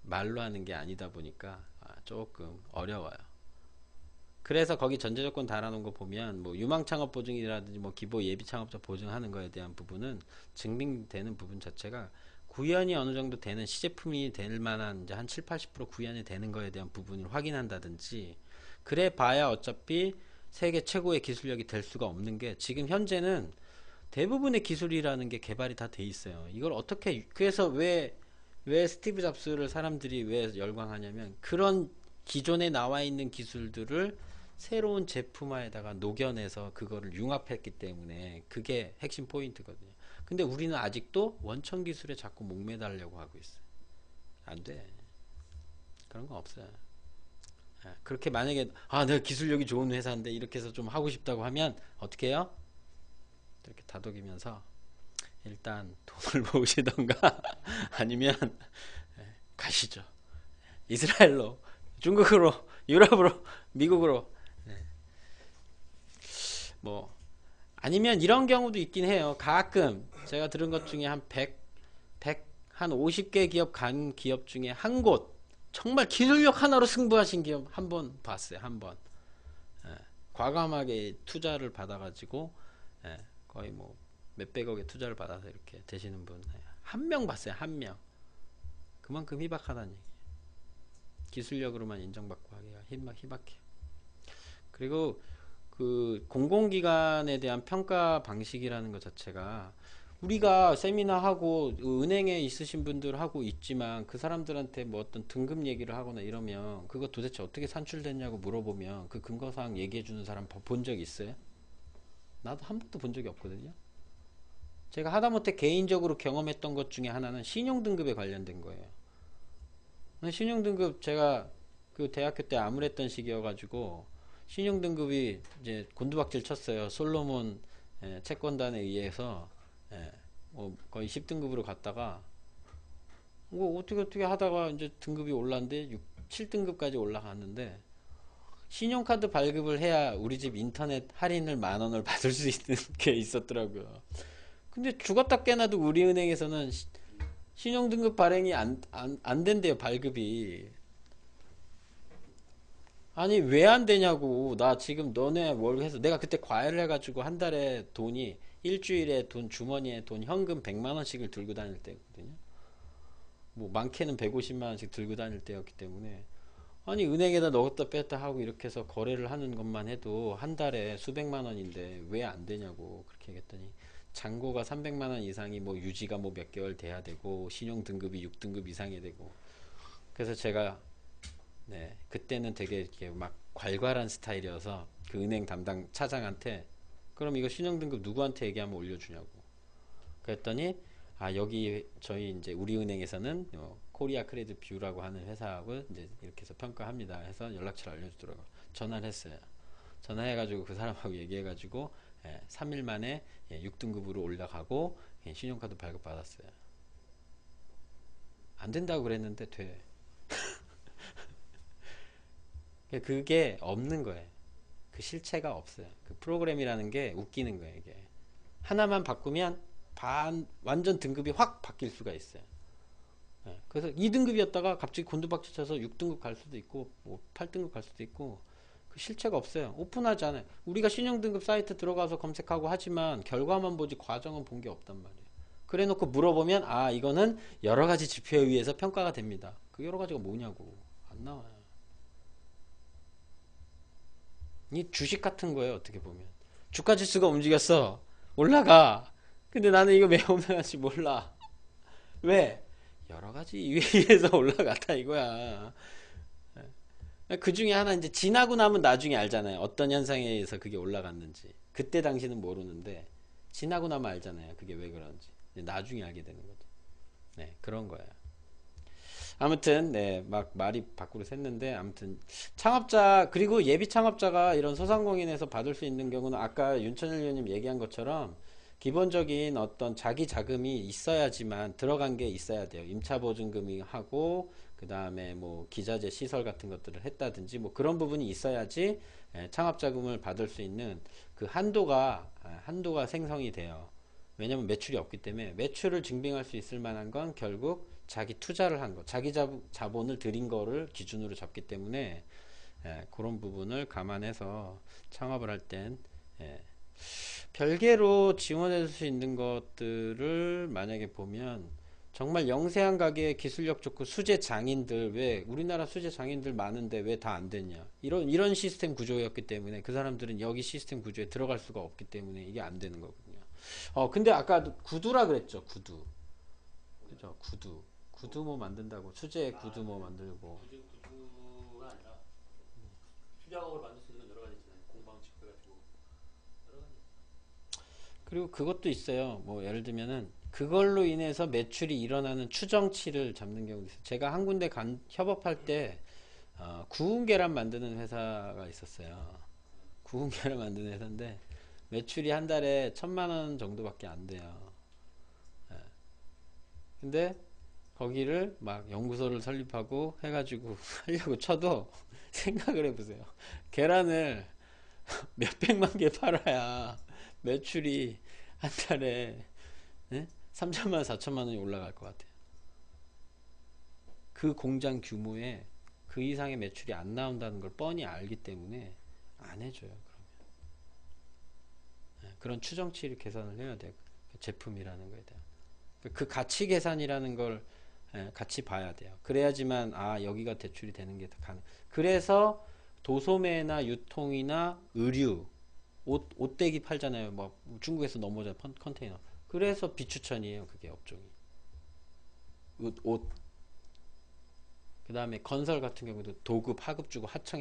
말로 하는 게 아니다 보니까 조금 어려워요. 그래서 거기 전제 조건 달아놓은 거 보면 뭐 유망 창업 보증이라든지 뭐 기보 예비 창업자 보증하는 거에 대한 부분은 증빙되는 부분 자체가 구현이 어느 정도 되는 시제품이 될 만한 이제 한 7, 80% 구현이 되는 거에 대한 부분을 확인한다든지 그래 봐야 어차피 세계 최고의 기술력이 될 수가 없는 게 지금 현재는 대부분의 기술이라는 게 개발이 다 돼 있어요. 이걸 어떻게 그래서 왜 스티브 잡스를 사람들이 왜 열광하냐면 그런 기존에 나와 있는 기술들을 새로운 제품화에다가 녹여내서 그거를 융합했기 때문에 그게 핵심 포인트거든요. 근데 우리는 아직도 원천 기술에 자꾸 목매달려고 하고 있어요. 안 돼. 그런 거 없어요. 그렇게 만약에 내가 기술력이 좋은 회사인데 이렇게 해서 좀 하고 싶다고 하면 어떻게 해요? 이렇게 다독이면서 일단 돈을 모으시던가 아니면 가시죠. 이스라엘로, 중국으로, 유럽으로, 미국으로. 뭐 아니면 이런 경우도 있긴 해요. 가끔 제가 들은 것 중에 한 100, 한 50개 기업 간 기업 중에 한 곳 정말 기술력 하나로 승부하신 기업 한 번 봤어요. 한 번. 과감하게 투자를 받아가지고 거의 뭐 몇백억의 투자를 받아서 이렇게 되시는 분 한 명 봤어요. 한 명. 그만큼 희박하다는 얘기. 기술력으로만 인정받고 하기가 희박해요. 그리고 그 공공기관에 대한 평가 방식이라는 것 자체가 우리가 세미나 하고 은행에 있으신 분들 하고 있지만 그 사람들한테 뭐 어떤 등급 얘기를 하거나 이러면 그거 도대체 어떻게 산출됐냐고 물어보면 그 근거사항 얘기해 주는 사람 본 적 있어요? 나도 한 번도 본 적이 없거든요. 제가 하다못해 개인적으로 경험했던 것 중에 하나는 신용등급에 관련된 거예요. 신용등급 제가 그 대학교 때 암울했던 시기여가지고 신용등급이 이제 곤두박질 쳤어요. 솔로몬 채권단에 의해서 뭐 거의 10등급으로 갔다가 뭐 어떻게 하다가 이제 등급이 올랐는데 7등급까지 올라갔는데 신용카드 발급을 해야 우리 집 인터넷 할인을 10,000원을 받을 수 있는 게 있었더라고요. 근데 죽었다 깨나도 우리은행에서는 신용등급 발행이 안 된대요. 발급이. 아니 왜 안 되냐고. 나 지금 너네 뭘 해서 내가 그때 과외를 해가지고 한 달에 돈이 일주일에 돈 주머니에 돈 현금 100만원씩을 들고 다닐 때거든요. 뭐 많게는 150만원씩 들고 다닐 때였기 때문에 아니 은행에다 넣었다 뺐다 하고 이렇게 해서 거래를 하는 것만 해도 한 달에 수백만원인데 왜 안 되냐고 그렇게 얘기했더니 잔고가 300만원 이상이 뭐 유지가 뭐 몇 개월 돼야 되고 신용 등급이 6등급 이상이 되고 그래서 제가 그때는 되게 이렇게 막 괄괄한 스타일이어서 그 은행 담당 차장한테 그럼 이거 신용등급 누구한테 얘기하면 올려주냐고 그랬더니 여기 저희 이제 우리은행에서는 코리아 크레딧 뷰라고 하는 회사하고 이제 이렇게 해서 평가합니다 해서 연락처를 알려주더라고요. 전화를 했어요. 전화해가지고 그 사람하고 얘기해가지고 3일 만에 6등급으로 올라가고 신용카드 발급 받았어요. 안 된다고 그랬는데 돼. 그게 없는 거예요. 그 실체가 없어요. 그 프로그램이라는 게 웃기는 거예요. 이게 하나만 바꾸면 완전 등급이 확 바뀔 수가 있어요. 그래서 2등급이었다가 갑자기 곤두박질 쳐서 6등급 갈 수도 있고 뭐 8등급 갈 수도 있고 그 실체가 없어요. 오픈하지 않아요. 우리가 신용등급 사이트 들어가서 검색하고 하지만 결과만 보지 과정은 본 게 없단 말이에요. 그래 놓고 물어보면 이거는 여러 가지 지표에 의해서 평가가 됩니다. 그 여러 가지가 뭐냐고 안 나와요. 이 주식 같은 거예요. 어떻게 보면 주가 지수가 움직였어. 올라가. 근데 나는 이거 왜 올라갈지 몰라. 왜? 여러 가지 이유에 의해서 올라갔다 이거야. 그 중에 하나 이제 지나고 나면 나중에 알잖아요. 어떤 현상에 의해서 그게 올라갔는지. 그때 당시는 모르는데 지나고 나면 알잖아요. 그게 왜 그런지. 나중에 알게 되는 거죠. 네, 그런 거예요. 아무튼 네, 막 말이 밖으로 샜는데 아무튼 창업자 그리고 예비 창업자가 이런 소상공인에서 받을 수 있는 경우는 아까 윤천일 의원님 얘기한 것처럼 기본적인 어떤 자기 자금이 있어야지만 들어간 게 있어야 돼요. 임차보증금이 하고 그 다음에 뭐 기자재 시설 같은 것들을 했다든지 뭐 그런 부분이 있어야지 창업자금을 받을 수 있는 그 한도가 생성이 돼요. 왜냐면 매출이 없기 때문에 매출을 증빙할 수 있을 만한 건 결국 자기 투자를 한 거, 자기 자본을 들인 거를 기준으로 잡기 때문에 그런 부분을 감안해서 창업을 할 땐 별개로 지원해 줄 수 있는 것들을 만약에 보면 정말 영세한 가게에 기술력 좋고 수제 장인들 왜 우리나라 수제 장인들 많은데 왜 다 안 됐냐 이런 시스템 구조였기 때문에 그 사람들은 여기 시스템 구조에 들어갈 수가 없기 때문에 이게 안 되는 거거든요. 근데 아까 구두라 그랬죠. 구두. 그죠? 구두 뭐 만든다고 수제 구두 뭐 만들고 굳이 구두가 아니라 수작업을 만들 수 있는 건 여러 가지 있잖아요. 공방 직구해가지고 여러 가지. 그리고 그것도 있어요. 뭐 예를 들면은 그걸로 인해서 매출이 일어나는 추정치를 잡는 경우도 있어요. 제가 한 군데 협업할 때 구운 계란 만드는 회사가 있었어요. 구운 계란 만드는 회사인데 매출이 한 달에 1,000만 원 정도밖에 안 돼요. 근데 거기를 막 연구소를 설립하고 해가지고 하려고 쳐도 생각을 해보세요. 계란을 몇백만 개 팔아야 매출이 한 달에 3천만 원, 4천만 원이 올라갈 것 같아요. 그 공장 규모에 그 이상의 매출이 안 나온다는 걸 뻔히 알기 때문에 안 해줘요. 그런 추정치를 계산을 해야 돼요. 제품이라는 거에 대한. 그 가치 계산이라는 걸 같이 봐야 돼요. 그래야지만 여기가 대출이 되는 게 가능. 그래서 도소매나 유통이나 의류, 옷대기 팔잖아요. 뭐 중국에서 넘어져 컨테이너. 그래서 비추천이에요. 그게 업종이. 옷. 그 다음에 건설 같은 경우도 도급, 하급 주고 하청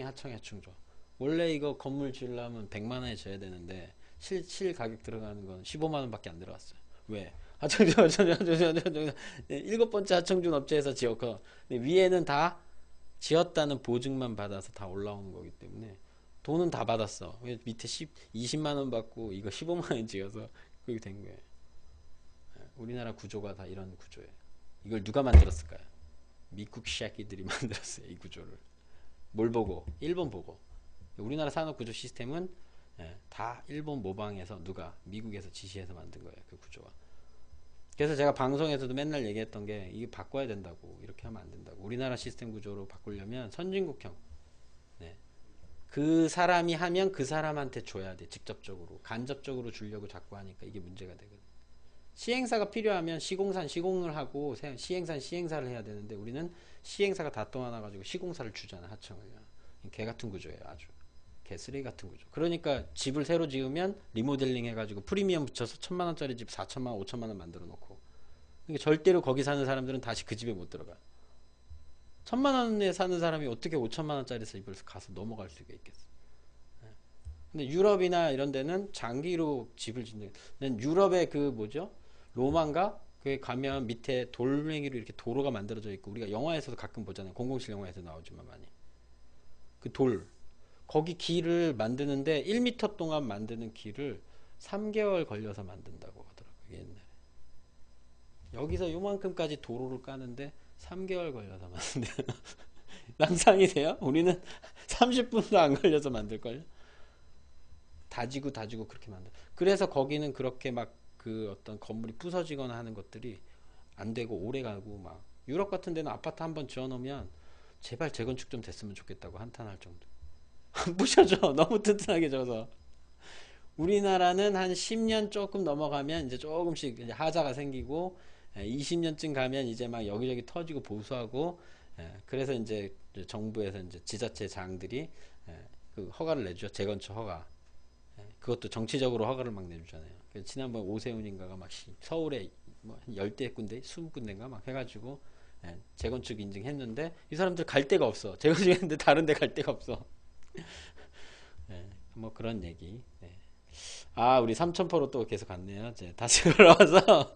줘. 원래 이거 건물 지으려면 100만 원에 줘야 되는데 실 가격 들어가는 건 15만 원밖에 안 들어갔어요. 왜? 하청준 7번째 하청준 업체에서 지었고 위에는 다 지었다는 보증만 받아서 다 올라오는 거기 때문에 돈은 다 받았어. 밑에 20만 원 받고 이거 15만 원 지어서 그렇게 된 거예요. 우리나라 구조가 다 이런 구조예요. 이걸 누가 만들었을까요? 미국 샤끼들이 만들었어요. 이 구조를. 뭘 보고? 일본 보고. 우리나라 산업 구조 시스템은 다 일본 모방해서 미국에서 지시해서 만든 거예요. 그 구조가. 그래서 제가 방송에서도 맨날 얘기했던 게 이게 바꿔야 된다고. 이렇게 하면 안 된다고. 우리나라 시스템 구조로 바꾸려면 선진국형. 그 사람이 하면 그 사람한테 줘야 돼. 직접적으로. 간접적으로 주려고 자꾸 하니까 이게 문제가 되거든. 시행사가 필요하면 시공을 하고 시행사를 해야 되는데 우리는 시행사가 다 떠나가지고 시공사를 주잖아. 하청을. 개 같은 구조예요. 아주. 개쓰레기 같은 구조. 그러니까 집을 새로 지으면 리모델링 해가지고 프리미엄 붙여서 1,000만 원짜리 집 4천만 원, 5천만 원 만들어 놓고. 그러니까 절대로 거기 사는 사람들은 다시 그 집에 못 들어가. 1,000만 원에 사는 사람이 어떻게 5천만 원짜리 집을 가서 넘어갈 수가 있겠어. 근데 유럽이나 이런 데는 장기로 집을 짓는. 유럽의 그 뭐죠? 로마인가? 그게 가면 밑에 돌멩이로 이렇게 도로가 만들어져 있고 우리가 영화에서도 가끔 보잖아요. 007 영화에서 나오지만 많이. 그 돌. 거기 길을 만드는데 1m 동안 만드는 길을 3개월 걸려서 만든다고 하더라고요. 옛날에. 여기서 요만큼까지 도로를 까는데 3개월 걸려서 만든대요. 상상이 돼요? 우리는 30분도 안 걸려서 만들걸요? 다지고 그렇게 만들. 그래서 거기는 그렇게 막 그 어떤 건물이 부서지거나 하는 것들이 안 되고 오래 가고 막 유럽 같은 데는 아파트 한번 지어 놓으면 제발 재건축 좀 됐으면 좋겠다고 한탄할 정도. 안 부셔져. 너무 튼튼하게 져서. 우리나라는 한 10년 조금 넘어가면 이제 조금씩 이제 하자가 생기고 20년쯤 가면 이제 막 여기저기 터지고 보수하고 그래서 이제 정부에서 이제 지자체 장들이 그 허가를 내주죠. 재건축 허가. 그것도 정치적으로 허가를 막 내주잖아요. 지난번 오세훈인가가 막 서울에 뭐 열대 군데, 20군데인가 막 해가지고 재건축 인증했는데 이 사람들 갈 데가 없어. 재건축했는데 다른 데 갈 데가 없어. 뭐 그런 얘기. 아, 우리 삼천포로 또 계속 갔네요. 이제 다시 돌아와서.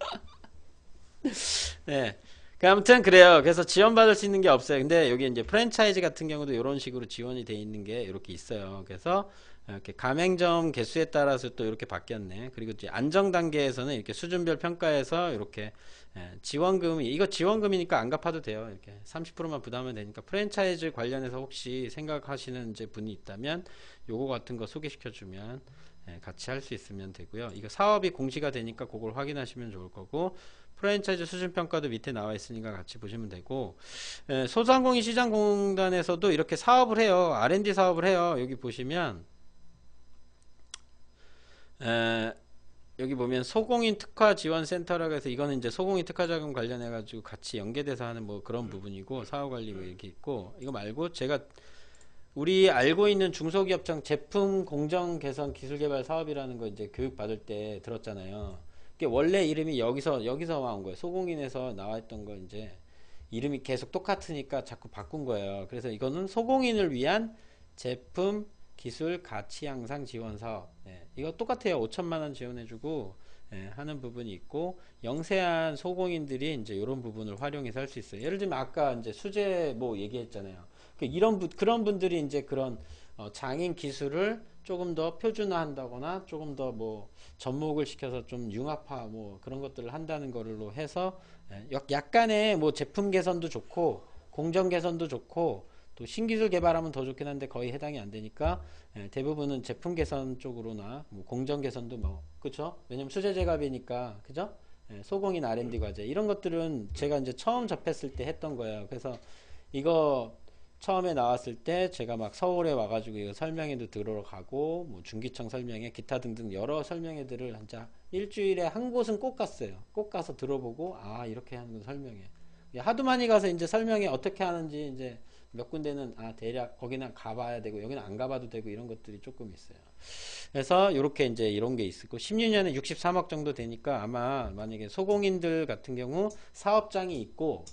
네. 아무튼 그래요. 그래서 지원받을 수 있는 게 없어요. 근데 여기 이제 프랜차이즈 같은 경우도 이런 식으로 지원이 돼 있는 게 이렇게 있어요. 그래서 이렇게 가맹점 개수에 따라서 또 이렇게 바뀌었네. 그리고 이제 안정 단계에서는 이렇게 수준별 평가에서 이렇게 지원금이, 이거 지원금이니까 안 갚아도 돼요. 이렇게 30%만 부담하면 되니까 프랜차이즈 관련해서 혹시 생각하시는 이제 분이 있다면 요거 같은 거 소개시켜 주면 같이 할 수 있으면 되고요. 이거 사업이 공시가 되니까 그걸 확인하시면 좋을 거고, 프랜차이즈 수준평가도 밑에 나와 있으니까 같이 보시면 되고, 소상공인 시장공단에서도 이렇게 사업을 해요. R&D 사업을 해요. 여기 보시면 여기 보면 소공인 특화 지원 센터라고 해서, 이거는 이제 소공인 특화 자금 관련해 가지고 같이 연계돼서 하는 뭐 그런 부분이고, 사업관리 뭐 이렇게 있고, 이거 말고 제가 우리 알고 있는 중소기업청 제품 공정 개선 기술 개발 사업이라는 거 이제 교육 받을 때 들었잖아요. 이게 원래 이름이 여기서 나온 거예요. 소공인에서 나왔던 거 이제 이름이 계속 똑같으니까 자꾸 바꾼 거예요. 그래서 이거는 소공인을 위한 제품 기술 가치 향상 지원 사업. 이거 똑같아요. 5천만 원 지원해주고 하는 부분이 있고, 영세한 소공인들이 이제 이런 부분을 활용해서 할 수 있어요. 예를 들면 아까 이제 수제 뭐 얘기했잖아요. 그런 분들이 이제 그런 장인 기술을 조금 더 표준화한다거나 조금 더 뭐 접목을 시켜서 좀 융합화 뭐 그런 것들을 한다는 걸로 해서 약간의 뭐 제품 개선도 좋고 공정 개선도 좋고 또 신기술 개발하면 더 좋긴 한데 거의 해당이 안 되니까 대부분은 제품 개선 쪽으로나 뭐 공정 개선도 뭐 그쵸? 왜냐면 수제 제갑이니까 그죠? 소공인 R&D 과제 이런 것들은 제가 이제 처음 접했을 때 했던 거예요. 그래서 이거 처음에 나왔을 때 제가 막 서울에 와가지고 이거 설명회도 들어가고 뭐 중기청 설명회 기타 등등 여러 설명회들을 한자 일주일에 한 곳은 꼭 갔어요. 꼭 가서 들어보고 아 이렇게 하는 건 설명회. 하도 많이 가서 이제 설명회 어떻게 하는지 이제 몇 군데는 아 대략 거기는 가봐야 되고 여기는 안 가봐도 되고 이런 것들이 조금 있어요. 그래서 이렇게 이제 이런 게 있고 16년에 63억 정도 되니까 아마 만약에 소공인들 같은 경우 사업장이 있고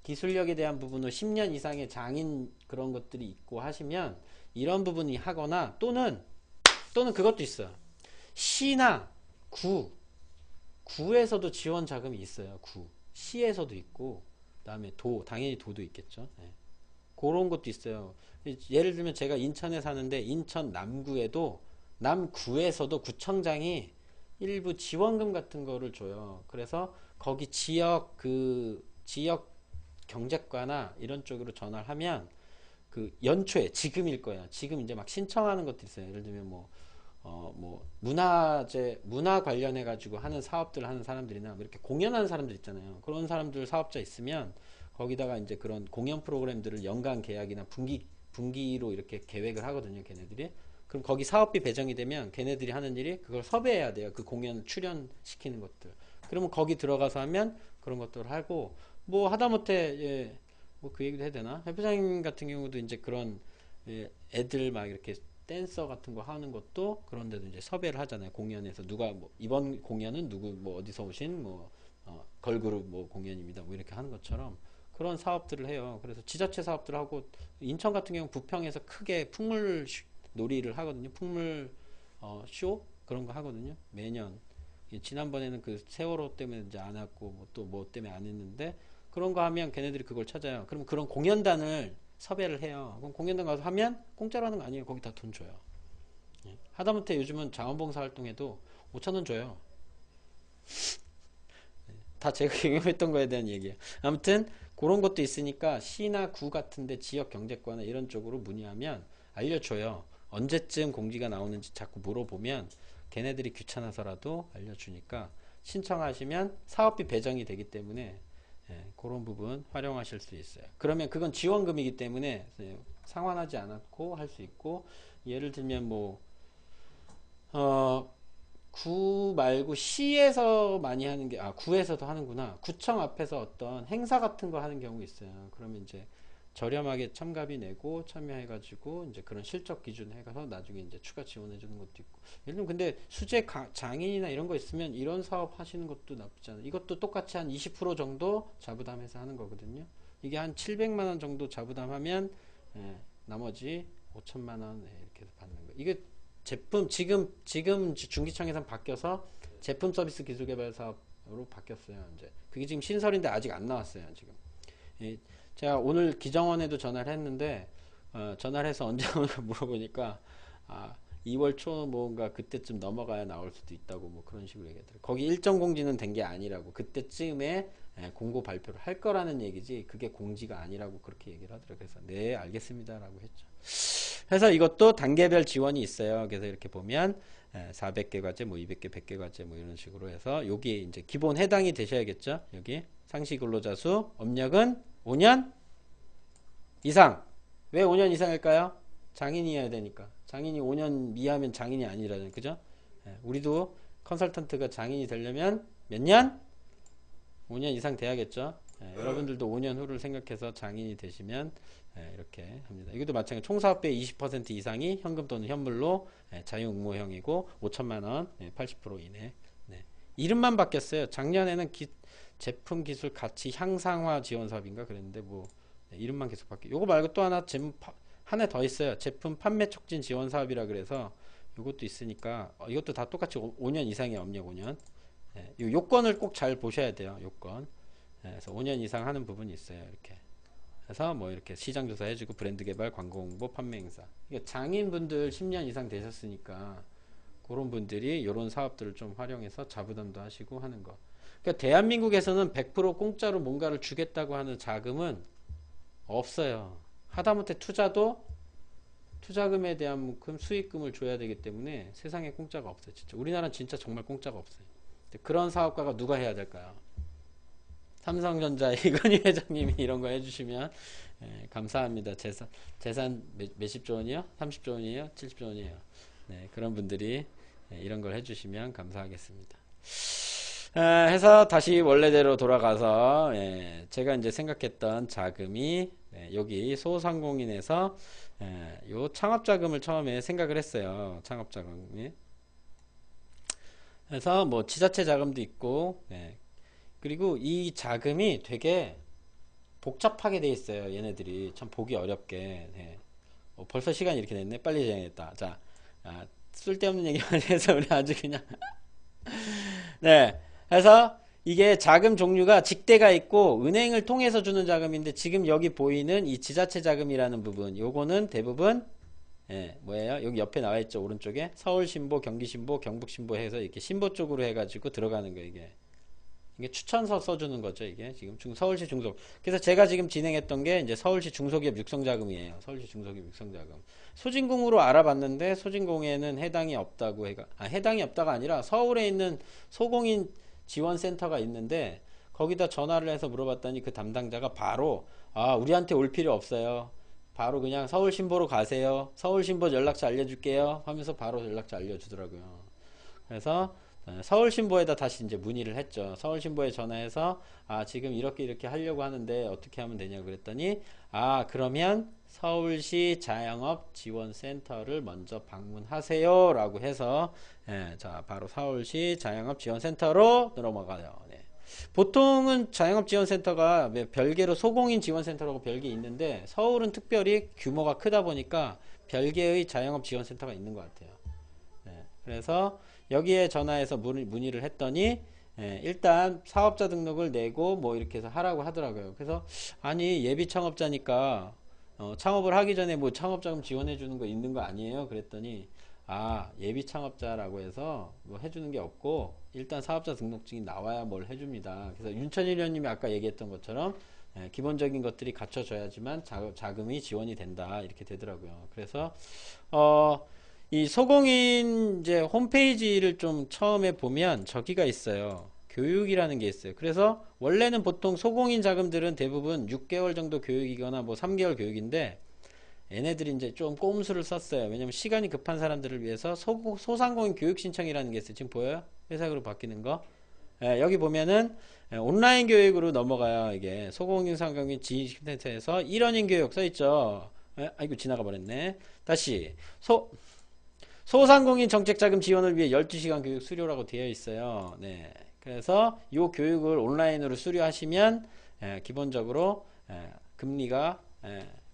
기술력에 대한 부분을 10년 이상의 장인 그런 것들이 있고 하시면 이런 부분이 하거나 또는 그것도 있어요. 시나 구에서도 지원 자금이 있어요. 시에서도 있고 그다음에 당연히 도도 있겠죠. 그런 것도 있어요. 예를 들면 제가 인천에 사는데 인천 남구에서도 구청장이 일부 지원금 같은 거를 줘요. 그래서 거기 지역 경제과나 이런 쪽으로 전화를 하면 그 연초에 지금일 거야. 지금 이제 막 신청하는 것도 있어요. 예를 들면 뭐 문화 관련해 가지고 하는 사업들 하는 사람들이나 뭐 이렇게 공연하는 사람들 있잖아요. 그런 사람들 사업자 있으면 거기다가 이제 그런 공연 프로그램들을 연간 계약이나 분기로 이렇게 계획을 하거든요. 걔네들이. 그럼 거기 사업비 배정이 되면 걔네들이 하는 일이 그걸 섭외해야 돼요. 그 공연 출연시키는 것들. 그러면 거기 들어가서 하면 그런 것들을 하고 뭐 하다못해 뭐 그 얘기도 해야 되나? 회장님 같은 경우도 이제 그런 애들 막 이렇게 댄서 같은 거 하는 것도 그런 데도 이제 섭외를 하잖아요. 공연에서 누가 뭐 이번 공연은 누구 뭐 어디서 오신 뭐 걸그룹 뭐 공연입니다. 뭐 이렇게 하는 것처럼 그런 사업들을 해요. 그래서 지자체 사업들을 하고 인천 같은 경우 부평에서 크게 풍물 놀이를 하거든요. 풍물 쇼 그런 거 하거든요. 매년. 지난번에는 그 세월호 때문에 이제 안 했고 뭐 또 뭐 때문에 안 했는데 그런 거 하면 걔네들이 그걸 찾아요. 그럼 그런 공연단을 섭외를 해요. 그럼 공연단 가서 하면 공짜로 하는 거 아니에요. 거기 다 돈 줘요. 하다못해 요즘은 자원봉사 활동에도 5,000원 줘요. 다 제가 경험했던 거에 대한 얘기예요. 아무튼 그런 것도 있으니까 시나 구 같은데 지역 경제과나 이런 쪽으로 문의하면 알려줘요. 언제쯤 공지가 나오는지 자꾸 물어보면 걔네들이 귀찮아서라도 알려주니까 신청하시면 사업비 배정이 되기 때문에 그런 부분 활용하실 수 있어요. 그러면 그건 지원금이기 때문에 상환하지 않았고 할 수 있고 예를 들면 구 말고 시에서 많이 하는 게 구에서도 하는구나. 구청 앞에서 어떤 행사 같은 거 하는 경우 있어요. 그러면 이제 저렴하게 참가비 내고 참여해가지고 이제 그런 실적 기준 해가서 나중에 이제 추가 지원해주는 것도 있고. 예를 들면 근데 장인이나 이런 거 있으면 이런 사업 하시는 것도 나쁘지 않아요. 이것도 똑같이 한 20% 정도 자부담해서 하는 거거든요. 이게 한 700만 원 정도 자부담하면 나머지 5천만 원 이렇게 해서 받는 거예요. 이게 제품 지금 중기청에서 바뀌어서 제품 서비스 기술 개발 사업으로 바뀌었어요. 이제 그게 지금 신설인데 아직 안 나왔어요. 지금. 제가 오늘 기정원에도 전화를 했는데 전화를 해서 언제 오는가 물어보니까 2월 초 뭔가 그때쯤 넘어가야 나올 수도 있다고 뭐 그런 식으로 얘기하더라고요. 거기 일정 공지는 된 게 아니라고 그때쯤에 공고 발표를 할 거라는 얘기지 그게 공지가 아니라고 그렇게 얘기를 하더라고요. 그래서 네 알겠습니다 라고 했죠. 그래서 이것도 단계별 지원이 있어요. 그래서 이렇게 보면 400개 과제, 뭐 200개, 100개 과제 뭐 이런 식으로 해서 여기 이제 기본 해당이 되셔야겠죠. 여기 상시 근로자 수, 업력은 5년 이상. 왜 5년 이상일까요? 장인이어야 되니까. 장인이 5년 미하면 장인이 아니라는 그죠? 우리도 컨설턴트가 장인이 되려면 몇 년? 5년 이상 돼야겠죠. 여러분들도 5년 후를 생각해서 장인이 되시면 이렇게 합니다. 이것도 마찬가지. 총사업비의 20% 이상이 현금 또는 현물로 자유응모형이고 5천만 원 80% 이내. 이름만 바뀌었어요. 작년에는 제품 기술 가치 향상화 지원 사업인가 그랬는데 뭐 이름만 계속 바뀌어. 요거 말고 또 하나 하나 더 있어요. 제품 판매 촉진 지원 사업이라 그래서 요것도 있으니까 이것도 다 똑같이 5년 이상의 업력 5년. 요 요건을 꼭 잘 보셔야 돼요. 요건. 그래서 5년 이상 하는 부분이 있어요. 이렇게. 그래서 뭐 이렇게 시장 조사 해주고 브랜드 개발, 광고 홍보, 판매 행사. 그러니까 장인분들 10년 이상 되셨으니까 그런 분들이 이런 사업들을 좀 활용해서 자부담도 하시고 하는 거. 그러니까 대한민국에서는 100% 공짜로 뭔가를 주겠다고 하는 자금은 없어요. 하다못해 투자금에 대한 만큼 수익금을 줘야 되기 때문에 세상에 공짜가 없어요. 진짜 우리나라는 진짜 정말 공짜가 없어요. 그런 사업가가 누가 해야 될까요? 삼성전자 이건희 회장님이 이런 거 해주시면 감사합니다. 재산 몇십조 원이요? 30조 원이에요? 70조 원이에요? 네, 그런 분들이 이런 걸 해주시면 감사하겠습니다. 해서 다시 원래대로 돌아가서 제가 이제 생각했던 자금이 여기 소상공인에서 요 창업자금을 처음에 생각을 했어요. 창업자금이. 그래서 뭐 지자체 자금도 있고 그리고 이 자금이 되게 복잡하게 돼 있어요. 얘네들이 참 보기 어렵게. 벌써 시간이 이렇게 됐네. 빨리 진행했다. 자, 쓸데없는 얘기만 해서 우리 아주 그냥 그래서 이게 자금 종류가 직대가 있고 은행을 통해서 주는 자금인데 지금 여기 보이는 이 지자체 자금이라는 부분 요거는 대부분 뭐예요? 여기 옆에 나와 있죠. 오른쪽에 서울신보, 경기신보, 경북신보 해서 이렇게 신보 쪽으로 해가지고 들어가는 거예요. 이게 추천서 써주는 거죠. 이게 지금 서울시 중소. 그래서 제가 지금 진행했던 게 이제 서울시 중소기업 육성자금이에요. 서울시 중소기업 육성자금. 소진공으로 알아봤는데 소진공에는 해당이 없다고 해당이 없다가 아니라 서울에 있는 소공인 지원센터가 있는데 거기다 전화를 해서 물어봤더니 그 담당자가 바로 우리한테 올 필요 없어요. 바로 그냥 서울신보로 가세요. 서울신보 연락처 알려줄게요. 하면서 바로 연락처 알려주더라고요. 그래서 서울신보에다 다시 이제 문의를 했죠. 서울신보에 전화해서 지금 이렇게 하려고 하는데 어떻게 하면 되냐고 그랬더니 그러면 서울시 자영업 지원센터를 먼저 방문하세요 라고 해서 자 바로 서울시 자영업 지원센터로 넘어가요. 보통은 자영업 지원센터가 별개로 소공인 지원센터라고 별개 있는데 서울은 특별히 규모가 크다 보니까 별개의 자영업 지원센터가 있는 것 같아요. 그래서 여기에 전화해서 문의를 했더니 일단 사업자 등록을 내고 뭐 이렇게 해서 하라고 하더라고요. 그래서 아니 예비 창업자니까 창업을 하기 전에 뭐 창업자금 지원해 주는 거 있는 거 아니에요? 그랬더니 예비 창업자라고 해서 뭐 해주는 게 없고 일단 사업자 등록증이 나와야 뭘 해줍니다. 그래서 윤천일 의원님이 아까 얘기했던 것처럼 기본적인 것들이 갖춰져야지만 자금이 지원이 된다 이렇게 되더라고요. 그래서 이 소공인 이제 홈페이지를 좀 처음에 보면 저기가 있어요. 교육이라는 게 있어요. 그래서 원래는 보통 소공인 자금들은 대부분 6개월 정도 교육이거나 뭐 3개월 교육인데 얘네들이 이제 좀 꼼수를 썼어요. 왜냐면 시간이 급한 사람들을 위해서 소상공인 교육 신청이라는 게 있어요. 지금 보여요? 회사로 바뀌는 거. 여기 보면은 온라인 교육으로 넘어가요. 이게 소공인상경민 지식센터에서 1원인 교육 써있죠. 아이고 지나가 버렸네. 다시 소상공인 정책자금 지원을 위해 12시간 교육 수료라고 되어 있어요. 네. 그래서 이 교육을 온라인으로 수료하시면 기본적으로 금리가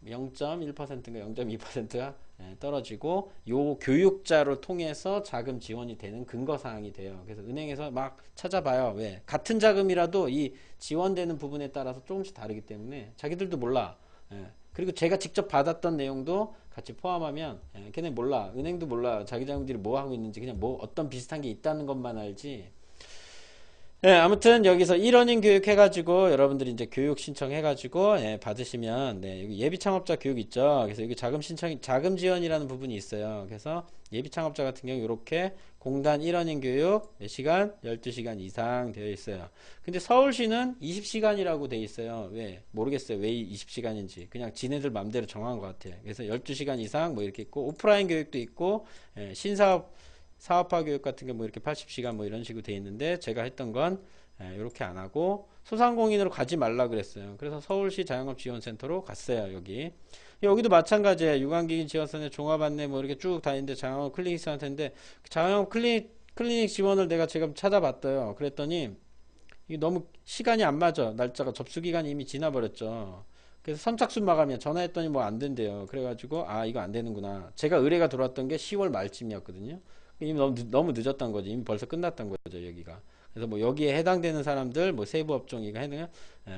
0.1%인가 0.2%가 떨어지고 요 교육자로 통해서 자금 지원이 되는 근거 사항이 돼요. 그래서 은행에서 막 찾아봐요. 왜? 같은 자금이라도 이 지원되는 부분에 따라서 조금씩 다르기 때문에 자기들도 몰라. 그리고 제가 직접 받았던 내용도 같이 포함하면 걔네 몰라. 은행도 몰라. 자기 자금들이 뭐 하고 있는지 그냥 뭐 어떤 비슷한 게 있다는 것만 알지. 아무튼 여기서 1원인 교육 해가지고 여러분들이 이제 교육 신청해가지고 받으시면 여기 예비 창업자 교육 있죠. 그래서 여기 자금 지원이라는 부분이 있어요. 그래서 예비 창업자 같은 경우 이렇게 공단 1원인 교육 몇 시간? 12시간 이상 되어 있어요. 근데 서울시는 20시간이라고 되어 있어요. 왜? 모르겠어요. 왜 20시간인지. 그냥 지네들 맘대로 정한 것 같아요. 그래서 12시간 이상 뭐 이렇게 있고 오프라인 교육도 있고 사업화 교육 같은 게 뭐 이렇게 80시간 뭐 이런 식으로 돼 있는데 제가 했던 건 이렇게 안 하고 소상공인으로 가지 말라 그랬어요. 그래서 서울시 자영업지원센터로 갔어요. 여기도 마찬가지예요. 유관기기 지원센터 종합 안내 뭐 이렇게 쭉 다니는데 자영업 클리닉 센터인데 자영업 클리닉 지원을 내가 지금 찾아봤어요. 그랬더니 이게 너무 시간이 안 맞아. 날짜가 접수 기간이 이미 지나버렸죠. 그래서 선착순 마감이야. 전화했더니 뭐 안 된대요. 그래가지고 이거 안 되는구나. 제가 의뢰가 들어왔던 게 10월 말쯤이었거든요. 이미 너무 늦었던 거죠. 이미 벌써 끝났던 거죠, 여기가. 그래서 뭐 여기에 해당되는 사람들, 뭐 세부 업종이가 해당해,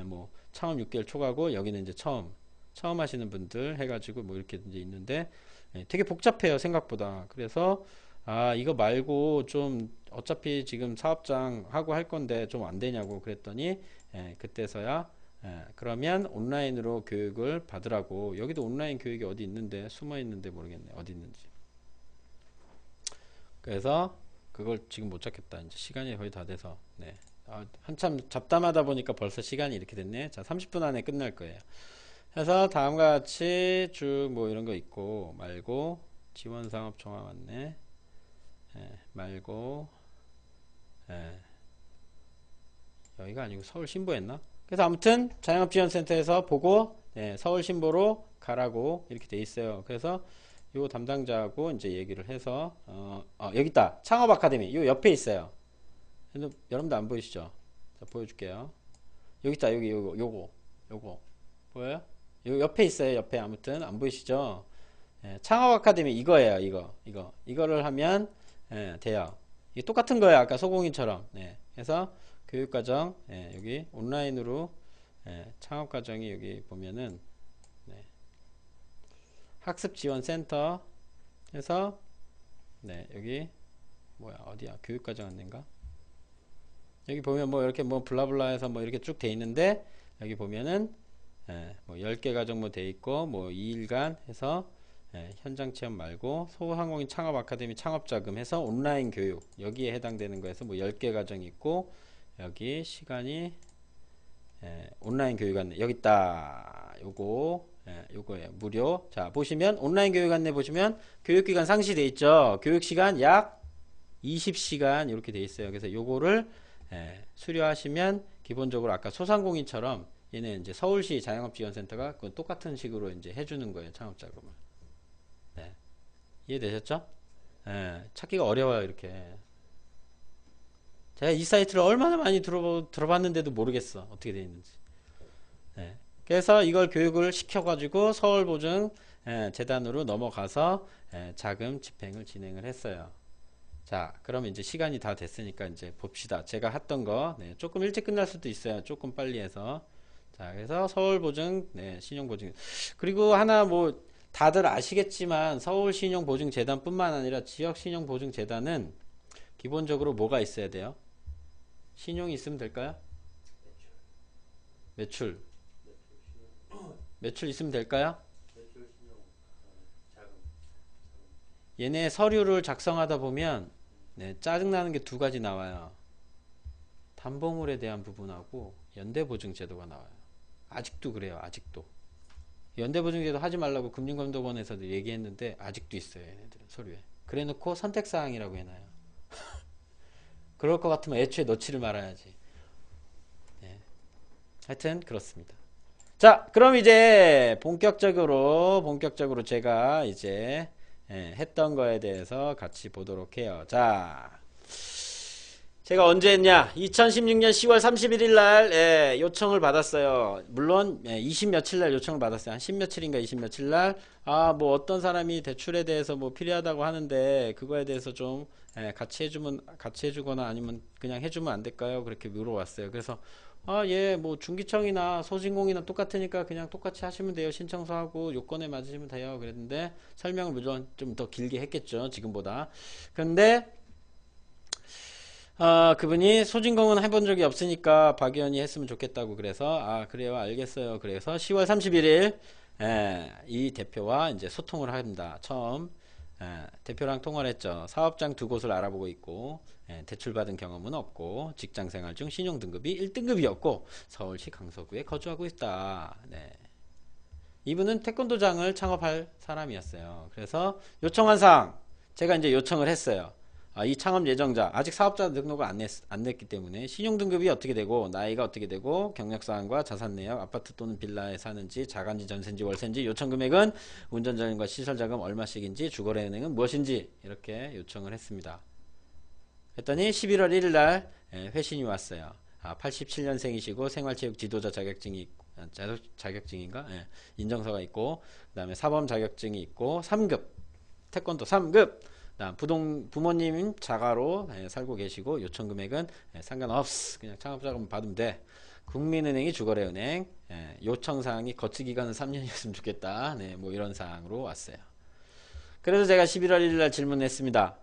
뭐 창업 6개월 초과고 여기는 이제 처음 하시는 분들 해가지고 뭐 이렇게 이제 있는데 되게 복잡해요, 생각보다. 그래서 이거 말고 좀 어차피 지금 사업장 하고 할 건데 좀 안 되냐고 그랬더니 그때서야 그러면 온라인으로 교육을 받으라고. 여기도 온라인 교육이 어디 있는데 숨어 있는데 모르겠네, 어디 있는지. 그래서 그걸 지금 못 찾겠다. 이제 시간이 거의 다 돼서. 한참 잡담하다 보니까 벌써 시간이 이렇게 됐네. 자, 30분 안에 끝날 거예요. 그래서 다음과 같이 쭉 뭐 이런 거 있고 말고 지원사업 종합 안내 말고 여기가 아니고 서울 신보였나? 그래서 아무튼 자영업지원센터에서 보고 서울 신보로 가라고 이렇게 돼 있어요. 그래서 요 담당자하고 이제 얘기를 해서 여기 있다. 창업 아카데미 요 옆에 있어요. 여러분들 안 보이시죠? 자, 보여줄게요. 여기 있다. 여기 요거 보여요? 요 옆에 있어요. 옆에. 아무튼 안 보이시죠? 창업 아카데미 이거예요. 이거를 하면 돼요. 이게 똑같은 거예요. 아까 소공인처럼. 그래서 교육과정 여기 온라인으로 창업과정이 여기 보면은 학습지원센터 해서 여기 뭐야 어디야 교육과정 안내인가 여기 보면 뭐 이렇게 뭐 블라블라 해서 뭐 이렇게 쭉 돼 있는데 여기 보면은 뭐 10개 과정 뭐 돼 있고 뭐 2일간 해서 현장 체험 말고 소상공인 창업 아카데미 창업자금 해서 온라인 교육 여기에 해당되는 거에서 뭐 10개 과정이 있고 여기 시간이 온라인 교육 안내 여기 있다. 요거예요. 무료. 자, 보시면 온라인 교육 안내 보시면 교육기간 상시돼 있죠. 교육시간 약 20시간 이렇게 돼 있어요. 그래서 요거를 수료하시면 기본적으로 아까 소상공인처럼 얘는 이제 서울시 자영업지원센터가 그 똑같은 식으로 이제 해주는 거예요. 창업자금을. 이해되셨죠? 찾기가 어려워요. 이렇게. 제가 이 사이트를 얼마나 많이 들어봤는데도 모르겠어. 어떻게 되어 있는지. 그래서 이걸 교육을 시켜가지고 서울보증 재단으로 넘어가서 자금 집행을 진행을 했어요. 자, 그러면 이제 시간이 다 됐으니까 이제 봅시다. 제가 했던 거 조금 일찍 끝날 수도 있어요. 조금 빨리 해서. 자, 그래서 서울보증 신용보증 그리고 하나 뭐 다들 아시겠지만 서울신용보증재단뿐만 아니라 지역신용보증재단은 기본적으로 뭐가 있어야 돼요? 신용이 있으면 될까요? 매출 있으면 될까요? 얘네 서류를 작성하다 보면 짜증나는 게 두 가지 나와요. 담보물에 대한 부분하고 연대보증제도가 나와요. 아직도 그래요. 아직도. 연대보증제도 하지 말라고 금융감독원에서도 얘기했는데 아직도 있어요. 얘네들은 서류에. 그래놓고 선택사항이라고 해놔요. 그럴 것 같으면 애초에 넣지를 말아야지. 네. 하여튼 그렇습니다. 자, 그럼 이제 본격적으로 제가 이제 했던 거에 대해서 같이 보도록 해요. 자, 제가 언제 했냐? 2016년 10월 31일 날 요청을 받았어요. 물론 20 며칠 날 요청을 받았어요. 한 10 며칠인가 20 며칠 날. 아, 뭐 어떤 사람이 대출에 대해서 뭐 필요하다고 하는데 그거에 대해서 좀 같이 해주거나 아니면 그냥 해주면 안 될까요? 그렇게 물어봤어요. 그래서 아, 예, 뭐 중기청이나 소신공이나 똑같으니까 그냥 똑같이 하시면 돼요. 신청서하고 요건에 맞으시면 돼요. 그랬는데 설명을 물론 좀 더 길게 했겠죠. 지금보다. 근데 그분이 소진공은 해본 적이 없으니까 박 의원이 했으면 좋겠다고 그래서 아, 그래요, 알겠어요. 그래서 10월 31일 이 대표와 이제 소통을 합니다. 처음 대표랑 통화를 했죠. 사업장 두 곳을 알아보고 있고 대출받은 경험은 없고 직장생활 중 신용등급이 1등급이었고 서울시 강서구에 거주하고 있다. 네. 이분은 태권도장을 창업할 사람이었어요. 그래서 요청한 사항 제가 이제 요청을 했어요. 이 창업 예정자 아직 사업자 등록을 안 냈기 때문에 신용등급이 어떻게 되고 나이가 어떻게 되고 경력사항과 자산 내역 아파트 또는 빌라에 사는지 자가인지 전세인지 월세인지 요청금액은 운전자금과 시설자금 얼마씩인지 주거래은행은 무엇인지 이렇게 요청을 했습니다. 했더니 11월 1일 날 회신이 왔어요. 87년생이시고 생활체육 지도자 자격증인가? 인정서가 있고 그 다음에 사범 자격증이 있고 3급 태권도 3급 부모님 자가로 살고 계시고 요청 금액은 상관없어. 그냥 창업자금 받으면 돼. 국민은행이 주거래은행 요청사항이 거치기간은 3년이었으면 좋겠다. 네, 뭐 이런 사항으로 왔어요. 그래서 제가 11월 1일날 질문했습니다.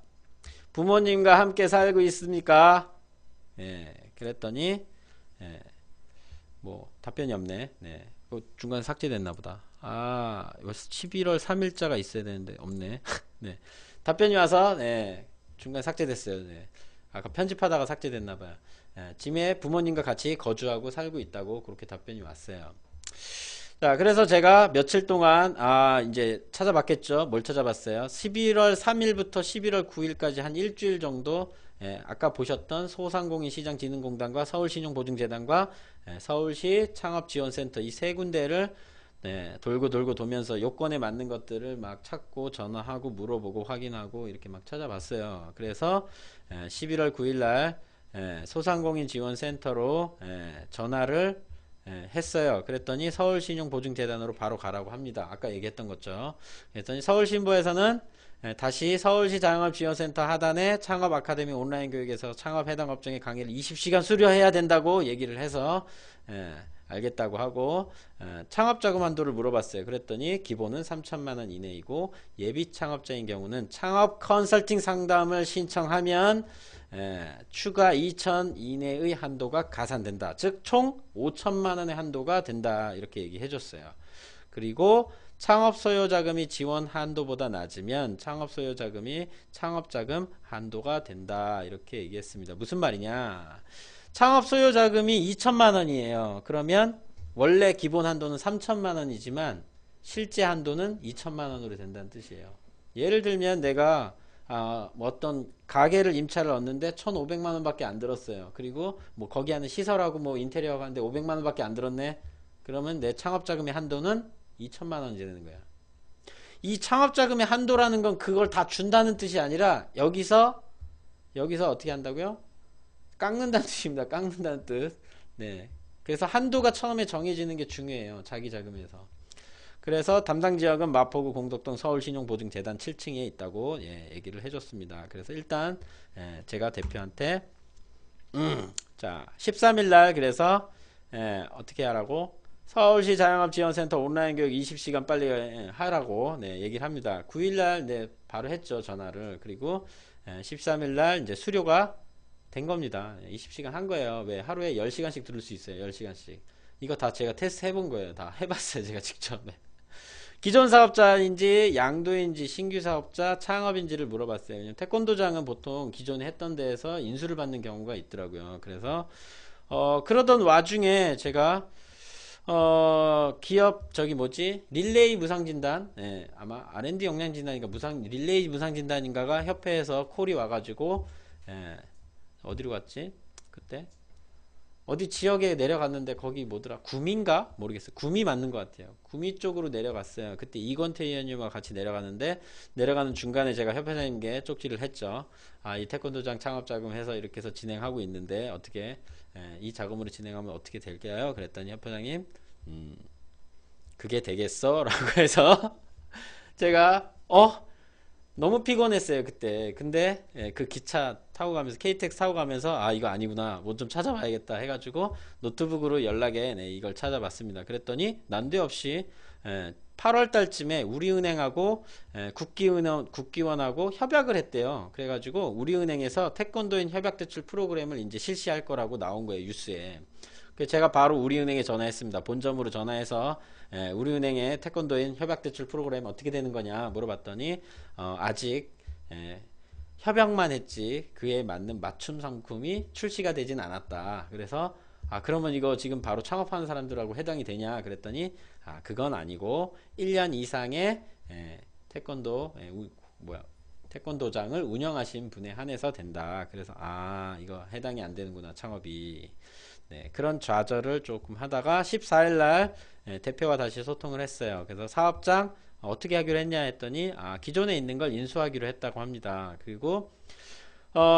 부모님과 함께 살고 있습니까? 그랬더니 뭐 답변이 없네. 네, 중간에 삭제됐나 보다. 11월 3일자가 있어야 되는데 없네. 네. 답변이 와서 중간에 삭제됐어요. 네. 아까 편집하다가 삭제됐나봐요. 짐에 부모님과 같이 거주하고 살고 있다고 그렇게 답변이 왔어요. 자, 그래서 제가 며칠 동안 이제 찾아봤겠죠. 뭘 찾아봤어요? 11월 3일부터 11월 9일까지 한 일주일 정도 아까 보셨던 소상공인시장진흥공단과 서울신용보증재단과 서울시 창업지원센터 이 세 군데를 돌고 도면서 요건에 맞는 것들을 막 찾고 전화하고 물어보고 확인하고 이렇게 막 찾아봤어요. 그래서 11월 9일날 소상공인 지원센터로 전화를 했어요. 그랬더니 서울신용보증재단으로 바로 가라고 합니다. 아까 얘기했던 거죠. 그랬더니 서울신보에서는 다시 서울시 자영업지원센터 하단에 창업 아카데미 온라인 교육에서 창업 해당 업종의 강의를 20시간 수료해야 된다고 얘기를 해서 알겠다고 하고 창업자금 한도를 물어봤어요. 그랬더니 기본은 3천만원 이내이고 예비 창업자인 경우는 창업 컨설팅 상담을 신청하면 추가 2천 이내의 한도가 가산된다. 즉 총 5천만원의 한도가 된다. 이렇게 얘기해 줬어요. 그리고 창업 소요 자금이 지원 한도보다 낮으면 창업 소요 자금이 창업자금 한도가 된다. 이렇게 얘기했습니다. 무슨 말이냐? 창업 소요 자금이 2천만 원이에요. 그러면 원래 기본 한도는 3천만 원이지만 실제 한도는 2천만 원으로 된다는 뜻이에요. 예를 들면 내가 뭐 어떤 가게를 임차를 얻는데 1,500만 원밖에 안 들었어요. 그리고 뭐 거기 하는 시설하고 뭐 인테리어가 하는데 500만 원밖에 안 들었네. 그러면 내 창업 자금의 한도는 2천만 원이 되는 거야. 이 창업 자금의 한도라는 건 그걸 다 준다는 뜻이 아니라 여기서 어떻게 한다고요? 깎는다는 뜻입니다. 깎는다는 뜻. 네. 그래서 한도가 처음에 정해지는 게 중요해요. 자기 자금에서. 그래서 담당 지역은 마포구 공덕동 서울신용보증재단 7층에 있다고 얘기를 해줬습니다. 그래서 일단 제가 대표한테 자 13일날 그래서 어떻게 하라고 서울시 자영업지원센터 온라인 교육 20시간 빨리 하라고 얘기를 합니다. 9일날 바로 했죠. 전화를. 그리고 13일날 이제 수료가 된 겁니다. 20시간 한 거예요. 왜? 하루에 10시간씩 들을 수 있어요. 10시간씩. 이거 다 제가 테스트 해본 거예요. 다 해봤어요. 제가 직접. 기존 사업자인지 양도인지 신규 사업자 창업인지를 물어봤어요. 왜냐면 태권도장은 보통 기존에 했던 데에서 인수를 받는 경우가 있더라고요. 그래서 그러던 와중에 제가 기업 릴레이 무상진단 아마 R&D 역량진단인가 릴레이 무상진단인가가 협회에서 콜이 와가지고 어디로 갔지? 그때 어디 지역에 내려갔는데 거기 뭐더라? 구미인가? 모르겠어요. 구미 맞는 것 같아요. 구미 쪽으로 내려갔어요. 그때 이건태 의원님과 같이 내려갔는데 내려가는 중간에 제가 협회장님께 쪽지를 했죠. 아, 이 태권도장 창업 자금 해서 이렇게 해서 진행하고 있는데 어떻게 이 자금으로 진행하면 어떻게 될까요? 그랬더니 협회장님 그게 되겠어? 라고 해서 제가 너무 피곤했어요 그때. 근데 그 기차 타고 가면서 KTX 타고 가면서 아 이거 아니구나 뭐 좀 찾아봐야겠다 해가지고 노트북으로 연락에 이걸 찾아봤습니다. 그랬더니 난데없이 8월 달쯤에 우리은행하고 국기원하고 협약을 했대요. 그래가지고 우리은행에서 태권도인 협약대출 프로그램을 이제 실시할 거라고 나온 거예요 뉴스에. 그래서 제가 바로 우리은행에 전화했습니다. 본점으로 전화해서 우리은행의 태권도인 협약대출 프로그램 어떻게 되는 거냐 물어봤더니 아직 협약만 했지 그에 맞는 맞춤 상품이 출시가 되진 않았다. 그래서 그러면 이거 지금 바로 창업하는 사람들하고 해당이 되냐 그랬더니 그건 아니고 1년 이상의 태권도장을 운영하신 분에 한해서 된다. 그래서 이거 해당이 안 되는구나 창업이. 네, 그런 좌절을 조금 하다가 14일날 대표와 다시 소통을 했어요. 그래서 사업장 어떻게 하기로 했냐 했더니 기존에 있는 걸 인수하기로 했다고 합니다. 그리고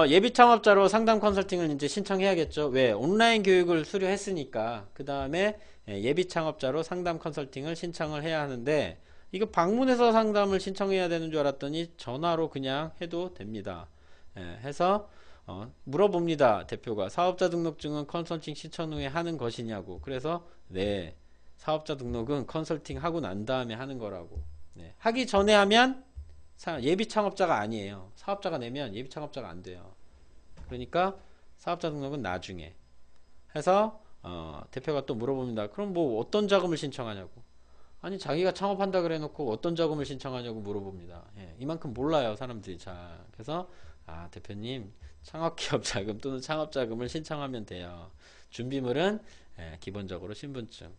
예비 창업자로 상담 컨설팅을 이제 신청해야겠죠. 왜? 온라인 교육을 수료했으니까. 그 다음에 예비 창업자로 상담 컨설팅을 신청을 해야 하는데 이거 방문해서 상담을 신청해야 되는 줄 알았더니 전화로 그냥 해도 됩니다. 해서 물어봅니다. 대표가 사업자 등록증은 컨설팅 신청 후에 하는 것이냐고. 그래서 네, 사업자 등록은 컨설팅 하고 난 다음에 하는 거라고. 네, 하기 전에 하면 예비 창업자가 아니에요. 사업자가 내면 예비 창업자가 안 돼요. 그러니까 사업자 등록은 나중에 해서 대표가 또 물어봅니다. 그럼 뭐 어떤 자금을 신청하냐고. 아니 자기가 창업한다 그래 놓고 어떤 자금을 신청하냐고 물어봅니다. 이만큼 몰라요 사람들이. 자, 그래서 대표님 창업기업 자금 또는 창업자금을 신청하면 돼요. 준비물은 기본적으로 신분증.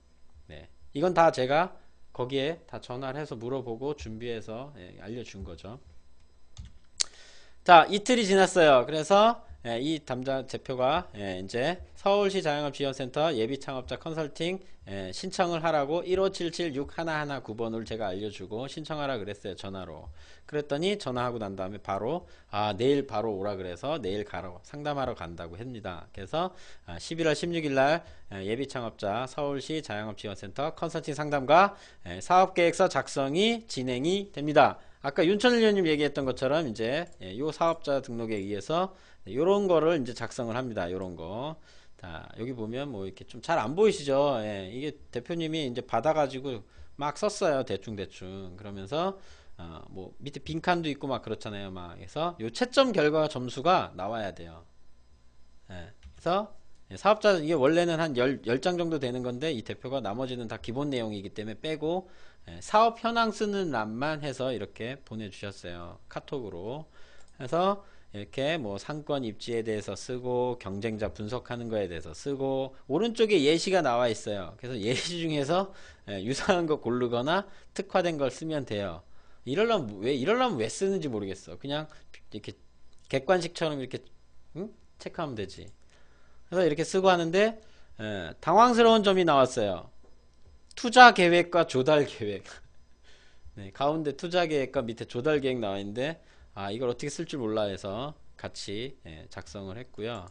네. 이건 다 제가 거기에 다 전화를 해서 물어보고 준비해서 알려준 거죠. 자, 이틀이 지났어요. 그래서 이 담당 대표가 이제 서울시 자영업지원센터 예비창업자 컨설팅 신청을 하라고 157761119번을 제가 알려주고 신청하라 그랬어요. 전화로. 그랬더니 전화하고 난 다음에 바로 내일 바로 오라 그래서 내일 가러 상담하러 간다고 합니다. 그래서 11월 16일날 예비창업자 서울시 자영업지원센터 컨설팅 상담과 사업계획서 작성이 진행이 됩니다. 아까 윤천일 의원님 얘기했던 것처럼 이제 요 사업자 등록에 의해서 요런 거를 이제 작성을 합니다. 요런 거. 자, 여기 보면 뭐 이렇게 좀 잘 안 보이시죠? 이게 대표님이 이제 받아가지고 막 썼어요. 대충. 그러면서 뭐 밑에 빈칸도 있고 막 그렇잖아요. 막 그래서 요 채점 결과 점수가 나와야 돼요. 그래서 사업자 이게 원래는 한 10장 정도 되는 건데 이 대표가 나머지는 다 기본 내용이기 때문에 빼고 사업 현황 쓰는 란만 해서 이렇게 보내주셨어요. 카톡으로. 해서 이렇게 뭐 상권 입지에 대해서 쓰고 경쟁자 분석하는 거에 대해서 쓰고 오른쪽에 예시가 나와 있어요. 그래서 예시 중에서 유사한 거 고르거나 특화된 걸 쓰면 돼요. 이러려면 왜 쓰는지 모르겠어. 그냥 이렇게 객관식처럼 이렇게 체크하면 되지. 그래서 이렇게 쓰고 하는데 당황스러운 점이 나왔어요. 투자 계획과 조달 계획. 네, 가운데 투자 계획과 밑에 조달 계획 나와 있는데 이걸 어떻게 쓸 줄 몰라 해서 같이 작성을 했고요.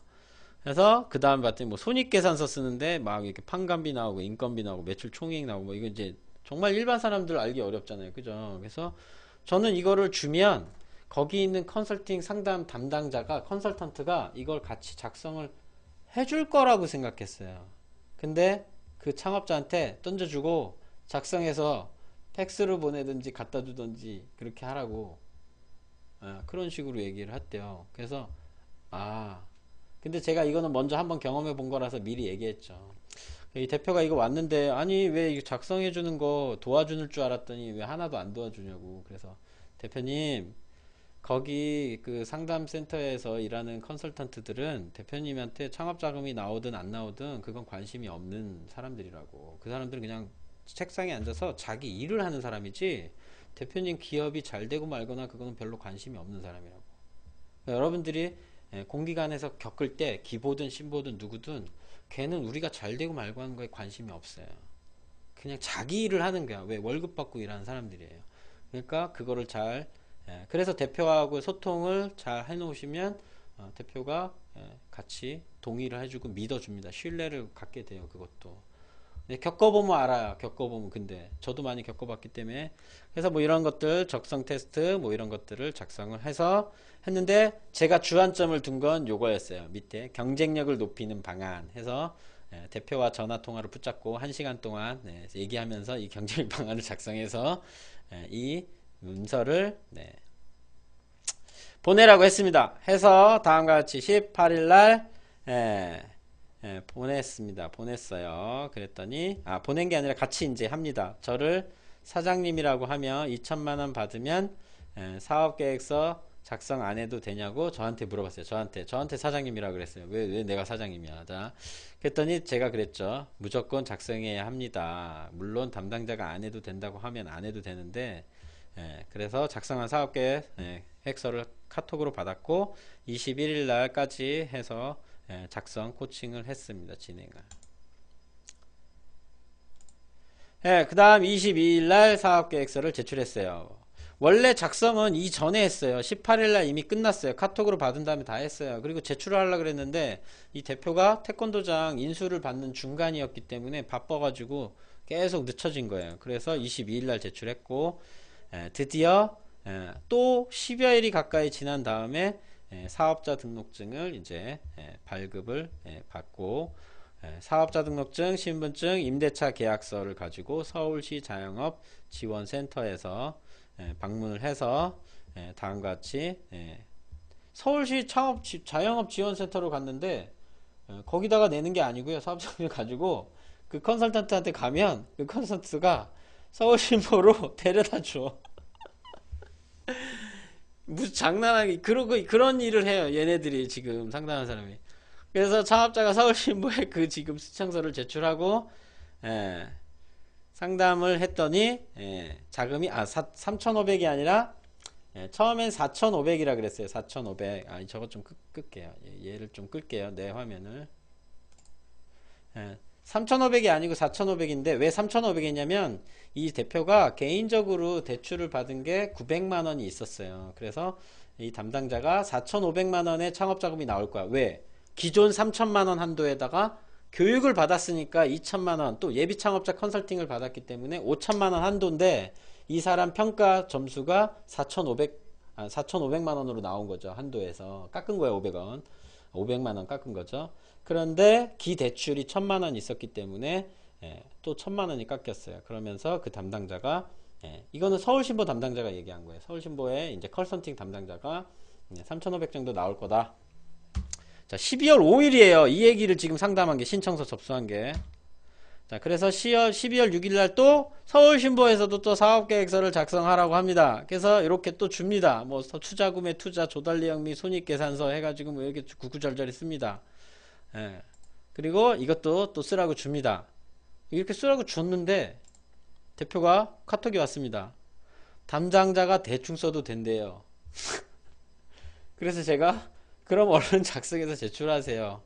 그래서 그 다음 봤더니 뭐 손익계산서 쓰는데 막 이렇게 판관비 나오고 인건비 나오고 매출 총액 나오고 뭐 이거 이제 정말 일반 사람들 알기 어렵잖아요. 그죠? 그래서 저는 이거를 주면 거기 있는 컨설팅 상담 담당자가 컨설턴트가 이걸 같이 작성을 해줄 거라고 생각했어요. 근데 그 창업자한테 던져주고 작성해서 팩스로 보내든지 갖다 주든지 그렇게 하라고 그런 식으로 얘기를 했대요. 그래서 근데 제가 이거는 먼저 한번 경험해 본 거라서 미리 얘기했죠. 이 대표가 이거 왔는데 아니 왜 이거 작성해 주는 거 도와주는 줄 알았더니 왜 하나도 안 도와주냐고. 그래서 대표님 거기 그 상담센터에서 일하는 컨설턴트들은 대표님한테 창업자금이 나오든 안 나오든 그건 관심이 없는 사람들이라고. 그 사람들은 그냥 책상에 앉아서 자기 일을 하는 사람이지 대표님 기업이 잘 되고 말거나 그거는 별로 관심이 없는 사람이라고. 그러니까 여러분들이 공기관에서 겪을 때 기보든 신보든 누구든 걔는 우리가 잘 되고 말고 하는 거에 관심이 없어요. 그냥 자기 일을 하는 거야. 왜? 월급 받고 일하는 사람들이에요. 그러니까 그거를 잘 그래서 대표하고 소통을 잘 해놓으시면 대표가 같이 동의를 해주고 믿어줍니다. 신뢰를 갖게 돼요. 그것도 겪어보면 알아요. 겪어보면. 근데 저도 많이 겪어봤기 때문에 그래서 뭐 이런 것들 적성 테스트 뭐 이런 것들을 작성을 해서 했는데 제가 주안점을 둔 건 요거였어요. 밑에 경쟁력을 높이는 방안 해서 대표와 전화통화를 붙잡고 1시간 동안 얘기하면서 이 경쟁력 방안을 작성해서 이 문서를 보내라고 했습니다. 해서 다음과 같이 18일날 보냈습니다. 보냈어요. 그랬더니 보낸 게 아니라 같이 이제 합니다. 저를 사장님이라고 하며 2천만원 받으면 사업계획서 작성 안 해도 되냐고 저한테 물어봤어요. 저한테 사장님이라고 그랬어요. 왜 내가 사장님이야? 자, 그랬더니 제가 그랬죠. 무조건 작성해야 합니다. 물론 담당자가 안 해도 된다고 하면 안 해도 되는데 그래서 작성한 사업계획서를 카톡으로 받았고 21일 날까지 해서 작성 코칭을 했습니다. 진행을. 그 다음 22일 날 사업계획서를 제출했어요. 원래 작성은 이전에 했어요. 18일 날 이미 끝났어요. 카톡으로 받은 다음에 다 했어요. 그리고 제출을 하려고 그랬는데 이 대표가 태권도장 인수를 받는 중간이었기 때문에 바빠가지고 계속 늦춰진 거예요. 그래서 22일 날 제출했고 드디어 또 10여일이 가까이 지난 다음에 사업자 등록증을 이제 발급을 받고 사업자 등록증, 신분증, 임대차 계약서를 가지고 서울시 자영업 지원센터에서 방문을 해서 다음과 같이 서울시 자영업 지원센터로 갔는데 거기다가 내는 게 아니고요. 사업자를 가지고 그 컨설턴트한테 가면 그 컨설턴트가 서울신보로 데려다 줘. 무슨 장난하기 그런 일을 해요. 얘네들이 지금 상담한 사람이. 그래서 창업자가 서울신보에 그 지금 시청서를 제출하고 상담을 했더니 자금이 3,500이 아니라 처음엔 4,500이라 그랬어요. 4,500. 저것 좀 끌게요. 얘를 좀 끌게요. 내 화면을. 3,500이 아니고 4,500인데 왜 3,500이냐면 이 대표가 개인적으로 대출을 받은 게 900만원이 있었어요. 그래서 이 담당자가 4,500만원의 창업자금이 나올 거야. 왜? 기존 3,000만원 한도에다가 교육을 받았으니까 2,000만원 또 예비 창업자 컨설팅을 받았기 때문에 5,000만원 한도인데 이 사람 평가 점수가 4,500만원으로 나온 거죠. 한도에서 깎은 거예요. 500원 500만원 깎은 거죠. 그런데 기대출이 1,000만원 있었기 때문에 또 1,000만원이 깎였어요. 그러면서 그 담당자가 이거는 서울신보 담당자가 얘기한 거예요. 서울신보의 이제 컨설팅 담당자가 3,500 정도 나올 거다. 자, 12월 5일이에요. 이 얘기를 지금 상담한 게 신청서 접수한 게. 자, 그래서 12월 6일 날 또 서울신보에서도 또 사업계획서를 작성하라고 합니다. 그래서 이렇게 또 줍니다. 뭐 투자구매, 투자, 조달내역 및 손익계산서 해가지고 뭐 이렇게 구구절절히 씁니다. 그리고 이것도 또 쓰라고 줍니다. 이렇게 쓰라고 줬는데 대표가 카톡이 왔습니다. 담당자가 대충 써도 된대요. 그래서 제가 그럼 얼른 작성해서 제출하세요.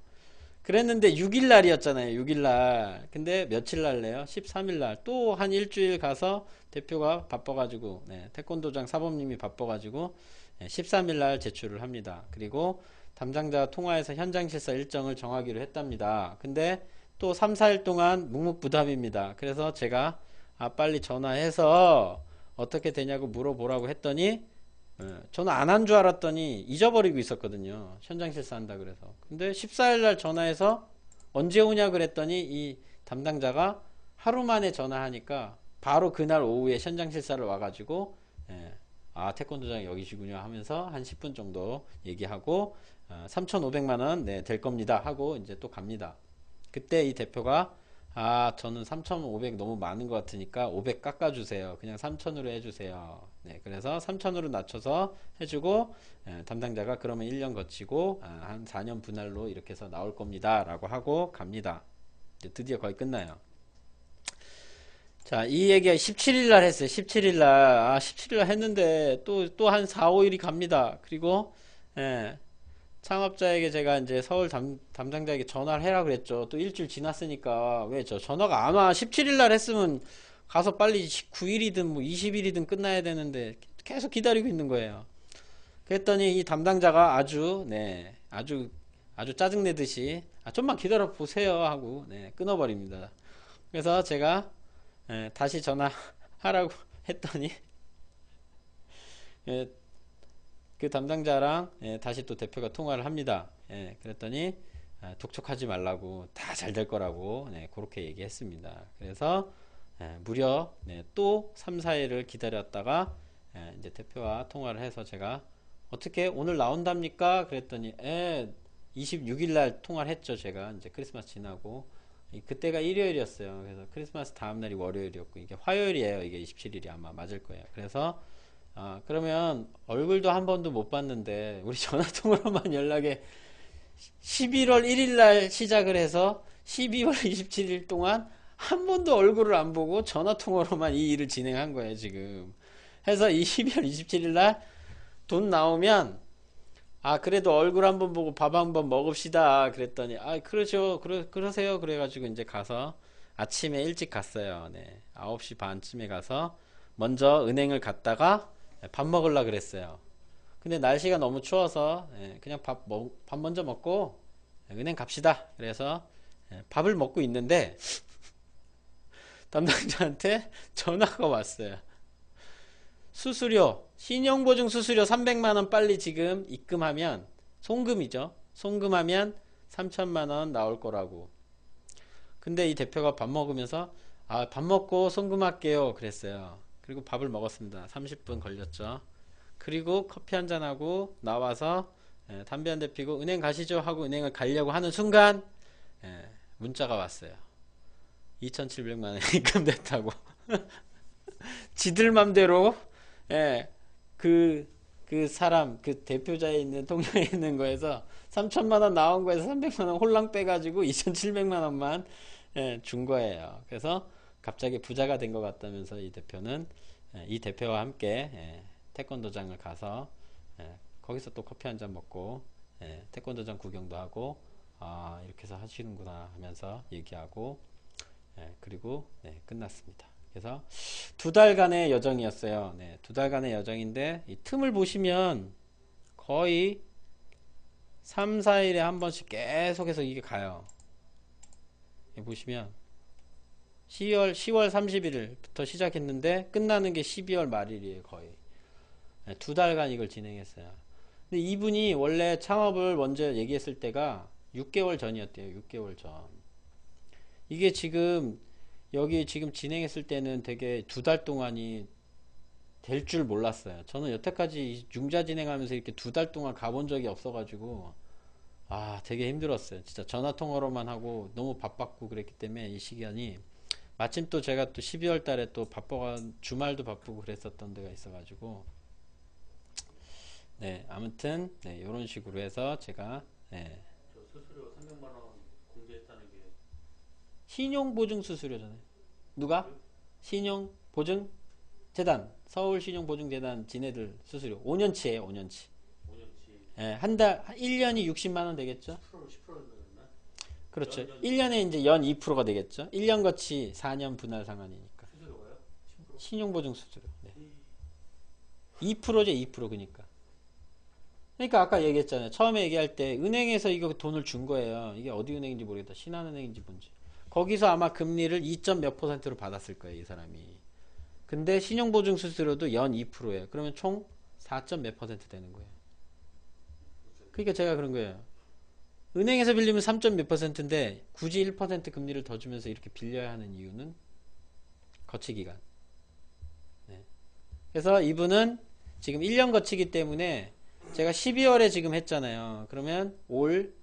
그랬는데 6일날이었잖아요. 6일날. 근데 며칠날 내요? 13일날. 또 한 일주일 가서 대표가 바빠가지고 태권도장 사범님이 바빠가지고 13일날 제출을 합니다. 그리고 담당자 통화해서 현장 실사 일정을 정하기로 했답니다. 근데 또 3, 4일 동안 묵묵부답입니다. 그래서 제가 빨리 전화해서 어떻게 되냐고 물어보라고 했더니 저는 안 한 줄 알았더니 잊어버리고 있었거든요. 현장 실사한다 그래서. 근데 14일날 전화해서 언제 오냐 그랬더니 이 담당자가 하루 만에 전화하니까 바로 그날 오후에 현장 실사를 와가지고 태권도장 여기시군요 하면서 한 10분 정도 얘기하고 3,500만원 될 겁니다 하고 이제 또 갑니다. 그때 이 대표가 저는 3,500 너무 많은 것 같으니까 500 깎아주세요. 그냥 3,000으로 해주세요. 그래서 3,000으로 낮춰서 해주고 담당자가 그러면 1년 거치고 한 4년 분할로 이렇게 해서 나올 겁니다 라고 하고 갑니다. 이제 드디어 거의 끝나요. 자, 이 얘기가 17일날 했어요. 17일날 17일날 했는데 또 한 4, 5일이 갑니다. 그리고 창업자에게 제가 이제 서울 담당자에게 전화를 해라 그랬죠. 또 일주일 지났으니까 왜 저 전화가 안 와? 17일 날 했으면 가서 빨리 19일이든 뭐 20일이든 끝나야 되는데 계속 기다리고 있는 거예요. 그랬더니 이 담당자가 아주 짜증내듯이 좀만 기다려 보세요 하고 끊어버립니다. 그래서 제가 다시 전화하라고 했더니 그 담당자랑 다시 또 대표가 통화를 합니다. 그랬더니 독촉하지 말라고 다 잘 될 거라고 그렇게 얘기했습니다. 그래서 무려 또 3, 4일을 기다렸다가 이제 대표와 통화를 해서 제가 어떻게 오늘 나온답니까? 그랬더니 26일 날 통화를 했죠. 제가 이제 크리스마스 지나고 그때가 일요일이었어요. 그래서 크리스마스 다음 날이 월요일이었고 이게 화요일이에요. 이게 27일이 아마 맞을 거예요. 그래서 그러면 얼굴도 한 번도 못 봤는데 우리 전화통화로만 연락에 11월 1일 날 시작을 해서 12월 27일 동안 한 번도 얼굴을 안 보고 전화통화로만 이 일을 진행한 거예요, 지금. 해서 이 12월 27일 날 돈 나오면 그래도 얼굴 한번 보고 밥 한번 먹읍시다. 그랬더니 그러죠. 그러세요. 그래가지고 이제 가서 아침에 일찍 갔어요. 9시 반쯤에 가서 먼저 은행을 갔다가 밥 먹으려고 그랬어요. 근데 날씨가 너무 추워서 그냥 밥 먼저 먹고 은행 갑시다. 그래서 밥을 먹고 있는데 담당자한테 전화가 왔어요. 수수료, 신용보증 수수료 300만원 빨리 지금 입금하면, 송금이죠. 송금하면 3천만원 나올 거라고. 근데 이 대표가 밥 먹으면서 밥 먹고 송금할게요. 그랬어요. 그리고 밥을 먹었습니다. 30분 걸렸죠. 그리고 커피 한잔하고 나와서 담배 한 대 피고 은행 가시죠 하고 은행을 가려고 하는 순간 문자가 왔어요. 2,700만원 입금됐다고. 지들 맘대로 그 사람, 그 대표자에 있는 통장에 있는 거에서 3천만원 나온 거에서 300만원 홀랑 빼가지고 2,700만원만 준 거예요. 그래서 갑자기 부자가 된 것 같다면서 이 대표는 이 대표와 함께 태권도장을 가서 거기서 또 커피 한잔 먹고 태권도장 구경도 하고 이렇게 해서 하시는구나 하면서 얘기하고 그리고 끝났습니다. 그래서 2달간의 여정이었어요. 2달간의 여정인데 이 틈을 보시면 거의 3, 4일에 한 번씩 계속해서 이게 가요. 보시면 10월 30일부터 시작했는데 끝나는 게 12월 말일이에요. 거의 2달간 이걸 진행했어요. 근데 이분이 원래 창업을 먼저 얘기했을 때가 6개월 전이었대요. 6개월 전. 이게 지금 여기 지금 진행했을 때는 되게 2달 동안이 될 줄 몰랐어요. 저는 여태까지 융자 진행하면서 이렇게 2달 동안 가본 적이 없어가지고 되게 힘들었어요. 진짜 전화통화로만 하고 너무 바빴고 그랬기 때문에 이 시간이 마침 또 제가 또 12월 달에 또 주말도 바쁘고 그랬었던 데가 있어가지고 아무튼 이런 식으로 해서 제가 저 수수료 300만원 공제했다는 게 신용보증 수수료잖아요. 누가? 신용보증재단, 서울신용보증재단 지네들 수수료 5년치에요. 5년치. 5년치 한 달 1년이 60만원 되겠죠? 10%였나? 그렇죠. 1년에 이제 연 2%가 되겠죠. 1년 거치 4년 분할 상환이니까. 수수료가요? 10%? 신용보증 수수료. 2%죠, 2% 그러니까. 그러니까 아까 얘기했잖아요. 처음에 얘기할 때 은행에서 이거 돈을 준 거예요. 이게 어디 은행인지 모르겠다. 신한은행인지 뭔지. 거기서 아마 금리를 2점 몇 %로 받았을 거예요, 이 사람이. 근데 신용보증 수수료도 연 2%예요. 그러면 총 4점 몇 % 되는 거예요. 그러니까 제가 그런 거예요. 은행에서 빌리면 3점 몇 %인데 굳이 1% 금리를 더 주면서 이렇게 빌려야 하는 이유는 거치기간. 그래서 이분은 지금 1년 거치기 때문에 제가 12월에 지금 했잖아요. 그러면 올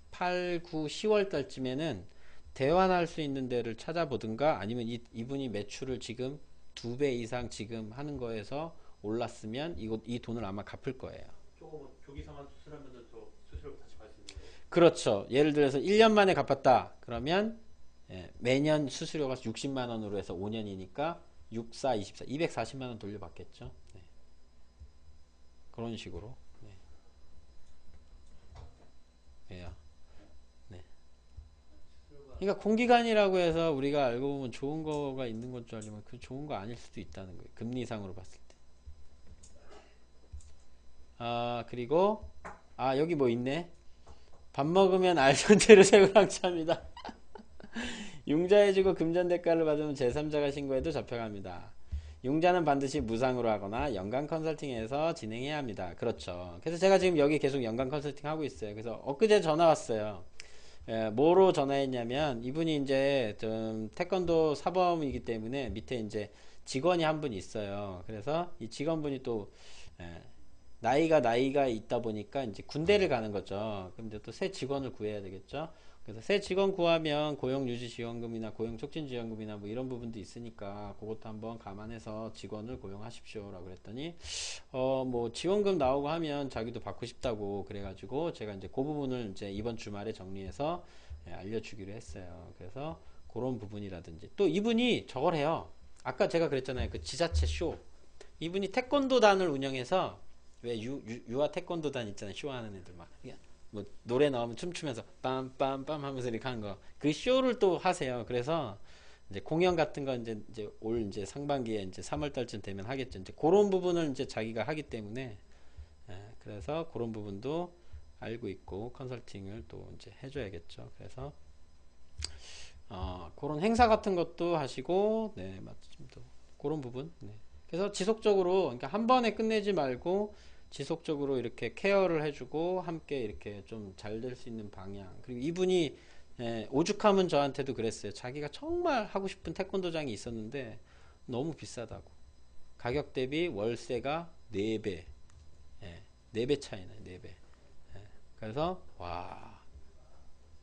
8, 9, 10월 달쯤에는 대환할 수 있는 데를 찾아보든가 아니면 이분이 매출을 지금 2배 이상 지금 하는 거에서 올랐으면 이 돈을 아마 갚을 거예요. 조금 조기상환 수술하면 저 수수료 다시 받을 수 있는 거예요? 그렇죠. 예를 들어서 1년 만에 갚았다. 그러면 매년 수수료가 60만 원으로 해서 5년이니까 6, 4, 24, 240만 원 돌려받겠죠. 그런 식으로. 그러니까 공기관이라고 해서 우리가 알고 보면 좋은 거가 있는 건 줄 알지만 그 좋은 거 아닐 수도 있다는 거예요. 금리상으로 봤을 때. 그리고 여기 뭐 있네. 밥 먹으면 알선제를 세우랑 찹니다. 융자해주고 금전 대가를 받으면 제3자가 신고해도 잡혀갑니다. 융자는 반드시 무상으로 하거나 연간 컨설팅에서 진행해야 합니다. 그렇죠. 그래서 제가 지금 여기 계속 연간 컨설팅 하고 있어요. 그래서 엊그제 전화 왔어요. 뭐로 전화했냐면 이분이 이제 좀 태권도 사범이기 때문에 밑에 이제 직원이 한 분 있어요. 그래서 이 직원분이 또 나이가 있다 보니까 이제 군대를 가는 거죠. 그럼 이제 또 새 직원을 구해야 되겠죠. 그래서 새 직원 구하면 고용유지지원금이나 고용촉진지원금이나 뭐 이런 부분도 있으니까 그것도 한번 감안해서 직원을 고용하십시오라고 그랬더니 뭐 지원금 나오고 하면 자기도 받고 싶다고 그래가지고 제가 이제 그 부분을 이제 이번 주말에 정리해서 알려주기로 했어요. 그래서 그런 부분이라든지 또 이분이 저걸 해요. 아까 제가 그랬잖아요. 그 지자체 쇼. 이분이 태권도단을 운영해서 왜 유아 태권도단 있잖아요. 쇼하는 애들 막 뭐 노래 나오면 춤추면서 빰빰빰 하면서 이렇게 하는 거. 그 쇼를 또 하세요. 그래서 이제 공연 같은 거 이제 올 이제 상반기에 이제 3월 달쯤 되면 하겠죠. 이제 그런 부분을 이제 자기가 하기 때문에 그래서 그런 부분도 알고 있고 컨설팅을 또 이제 해줘야겠죠. 그래서 그런 행사 같은 것도 하시고 네 맞죠. 또 그런 부분. 네. 그래서 지속적으로 그러니까 한 번에 끝내지 말고 지속적으로 이렇게 케어를 해주고 함께 이렇게 좀 잘 될 수 있는 방향. 그리고 이분이 오죽하면 저한테도 그랬어요. 자기가 정말 하고 싶은 태권도장이 있었는데 너무 비싸다고. 가격 대비 월세가 4배. 4배 차이나요. 4배. 그래서 와.